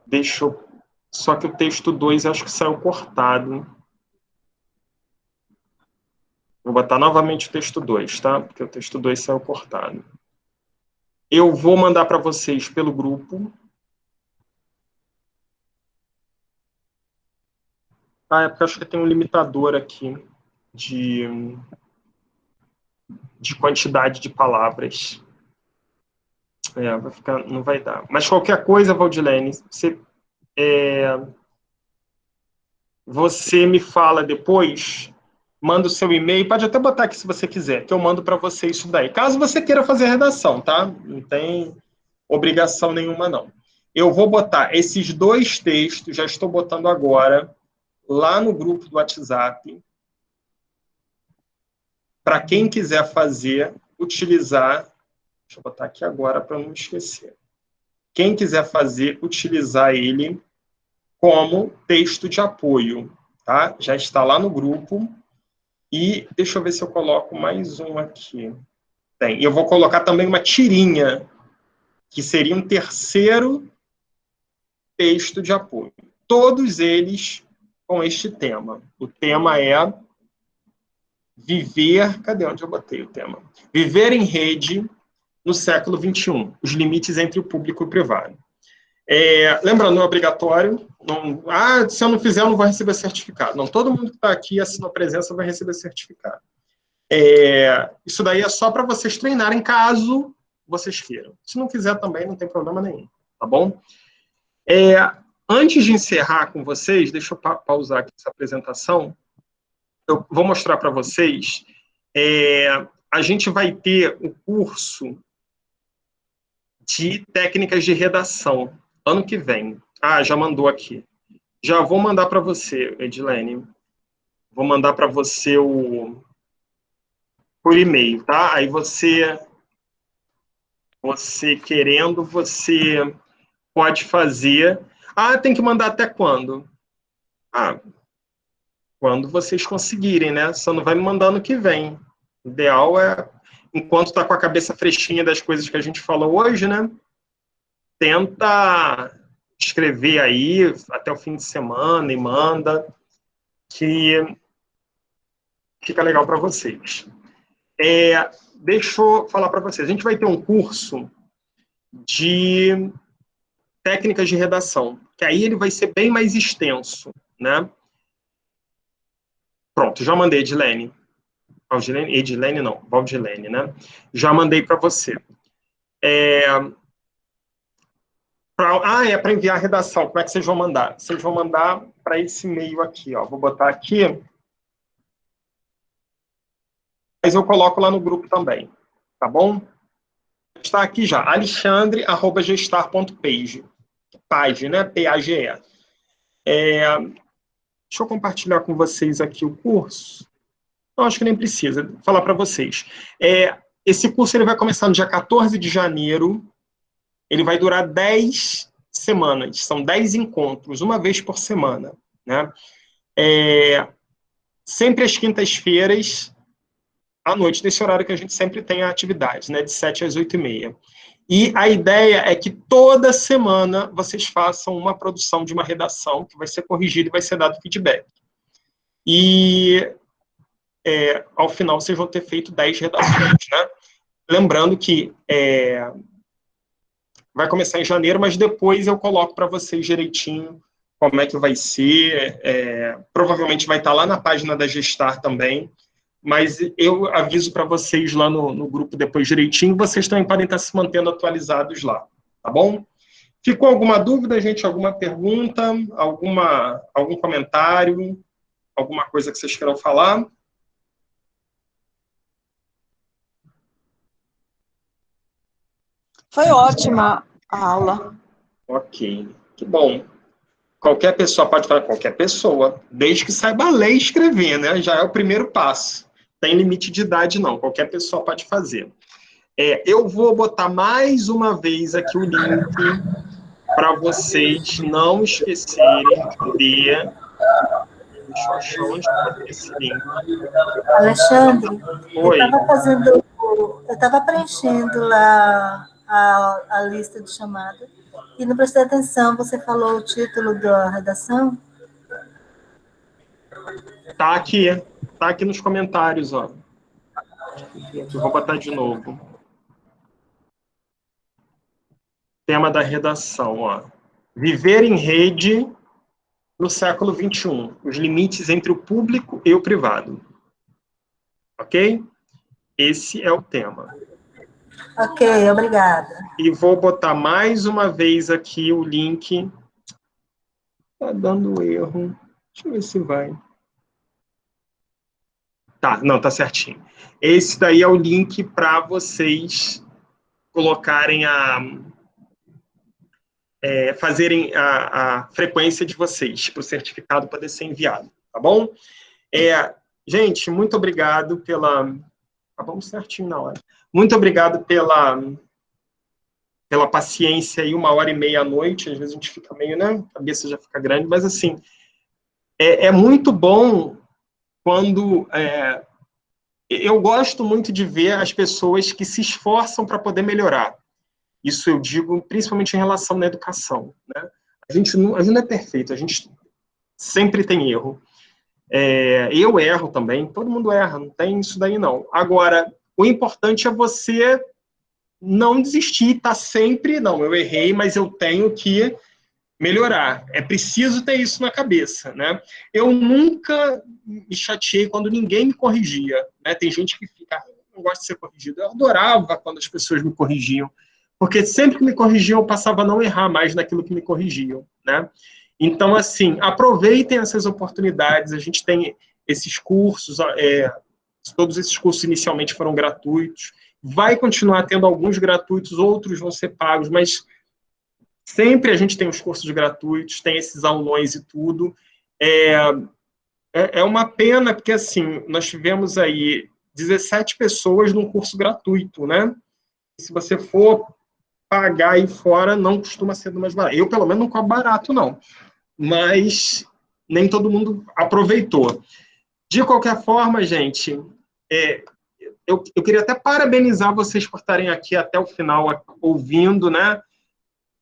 Speaker 1: Deixa eu... Só que o texto 2 acho que saiu cortado. Vou botar novamente o texto 2, tá? Porque o texto 2 saiu cortado. Eu vou mandar para vocês pelo grupo. É porque acho que tem um limitador aqui de quantidade de palavras. Vai ficar, não vai dar. Mas qualquer coisa, Valdilene, você me fala depois, manda o seu e-mail, pode até botar aqui se você quiser, que eu mando para você isso daí. Caso você queira fazer a redação, tá? Não tem obrigação nenhuma, não. Eu vou botar esses dois textos, já estou botando agora, lá no grupo do WhatsApp, para quem quiser fazer, utilizar... Deixa eu botar aqui agora para não me esquecer. Quem quiser fazer, utilizar ele como texto de apoio, tá? Já está lá no grupo. E deixa eu ver se eu coloco mais um aqui. Tem. Eu vou colocar também uma tirinha, que seria um terceiro texto de apoio. Todos eles com este tema. O tema é viver... Cadê onde eu botei o tema? Viver em rede no século XXI, os limites entre o público e o privado. Lembrando, não é obrigatório. Não, se eu não fizer, eu não vou receber certificado. Não, todo mundo que está aqui assinou a presença vai receber certificado. Isso daí é só para vocês treinarem, caso vocês queiram. Se não quiser também, não tem problema nenhum. Tá bom? Antes de encerrar com vocês, deixa eu pausar aqui essa apresentação. eu vou mostrar para vocês, a gente vai ter o curso de técnicas de redação, ano que vem. Ah, já mandou aqui. Já vou mandar para você, Edilene. Vou mandar para você por e-mail, tá? Aí você querendo, você pode fazer. Ah, tem que mandar até quando? Ah, quando vocês conseguirem, né? Só não vai me mandar ano que vem. O ideal é, enquanto está com a cabeça fresquinha das coisas que a gente falou hoje, né? Tenta escrever aí até o fim de semana e manda, que fica legal para vocês. Deixa eu falar para vocês. A gente vai ter um curso de técnicas de redação, que aí ele vai ser bem mais extenso, né? Pronto, já mandei, Edilene. Edilene não, Valdilene, né? Já mandei para você. É para enviar a redação. Como é que vocês vão mandar? Vocês vão mandar para esse e-mail aqui, ó. Vou botar aqui. Mas eu coloco lá no grupo também, tá bom? Está aqui já, alexandre@gestar.page. Page, né? P-A-G-E. Deixa eu compartilhar com vocês aqui o curso. Não, acho que nem precisa. Vou falar para vocês. Esse curso ele vai começar no dia 14 de janeiro. Ele vai durar 10 semanas. São 10 encontros, uma vez por semana, né? Sempre às quintas-feiras, à noite, nesse horário que a gente sempre tem a atividade, né? De 7 às 8h30. E a ideia é que toda semana vocês façam uma produção de uma redação que vai ser corrigida e vai ser dado feedback. E ao final vocês vão ter feito 10 redações, né? Lembrando que vai começar em janeiro, mas depois eu coloco para vocês direitinho como é que vai ser. Provavelmente vai estar lá na página da Gestar também, mas eu aviso para vocês lá no grupo depois direitinho. Vocês também podem estar se mantendo atualizados lá, tá bom? Ficou alguma dúvida, gente? Alguma pergunta? Algum comentário? Alguma coisa que vocês queiram falar?
Speaker 6: Foi ótima a aula.
Speaker 1: Ok, que bom. Qualquer pessoa pode falar, qualquer pessoa, desde que saiba ler e escrever, né? Já é o primeiro passo. Tem limite de idade, não. Qualquer pessoa pode fazer. Eu vou botar mais uma vez aqui o link para vocês não esquecerem de... Deixa eu achar onde está esse link.
Speaker 7: Alexandre,
Speaker 1: Oi.
Speaker 7: eu estava preenchendo lá a lista de chamada e não prestei atenção. Você falou o título da redação?
Speaker 1: Tá aqui nos comentários, ó. Eu vou botar de novo. Tema da redação, ó. Viver em rede no século XXI. Os limites entre o público e o privado. Ok? Esse é o tema.
Speaker 7: Ok, obrigada.
Speaker 1: E vou botar mais uma vez aqui o link. Tá dando erro. Deixa eu ver se vai. Tá, não, tá certinho. Esse daí é o link para vocês colocarem fazerem a frequência de vocês, para o certificado poder ser enviado, tá bom? Gente, muito obrigado pela... Acabamos certinho na hora. Muito obrigado pela paciência aí, 1h30 à noite, às vezes a gente fica meio, né, a cabeça já fica grande, mas assim, é muito bom quando... eu gosto muito de ver as pessoas que se esforçam para poder melhorar. Isso eu digo principalmente em relação à educação, né? A gente não é perfeito, a gente sempre tem erro. Eu erro também, todo mundo erra, não tem isso daí não. Agora, o importante é você não desistir, tá sempre, não, eu errei, mas eu tenho que melhorar. É preciso ter isso na cabeça, né? Eu nunca me chateei quando ninguém me corrigia, né? Tem gente que fica, não gosta de ser corrigido. Eu adorava quando as pessoas me corrigiam, porque sempre que me corrigiam, eu passava a não errar mais naquilo que me corrigiam, né? Então, assim, aproveitem essas oportunidades, a gente tem esses cursos, todos esses cursos inicialmente foram gratuitos, vai continuar tendo alguns gratuitos, outros vão ser pagos, mas sempre a gente tem os cursos gratuitos, tem esses aulões e tudo. É uma pena, porque, assim, nós tivemos aí 17 pessoas num curso gratuito, né? Se você for pagar aí fora, não costuma ser do mais barato. Eu, pelo menos, não cobro barato, não. Mas nem todo mundo aproveitou. De qualquer forma, gente, eu queria até parabenizar vocês por estarem aqui até o final, ouvindo, né?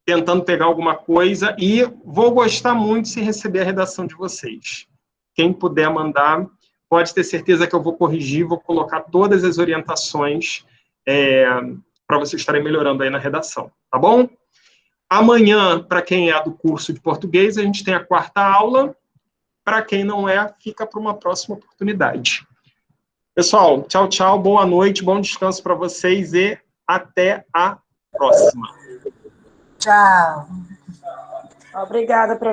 Speaker 1: Tentando pegar alguma coisa, e vou gostar muito se receber a redação de vocês. Quem puder mandar, pode ter certeza que eu vou corrigir, vou colocar todas as orientações para vocês estarem melhorando aí na redação, tá bom? Amanhã, para quem é do curso de português, a gente tem a 4ª aula. Para quem não é, fica para uma próxima oportunidade. Pessoal, tchau, tchau, boa noite, bom descanso para vocês e até a próxima.
Speaker 7: Tchau.
Speaker 5: Obrigada, professor.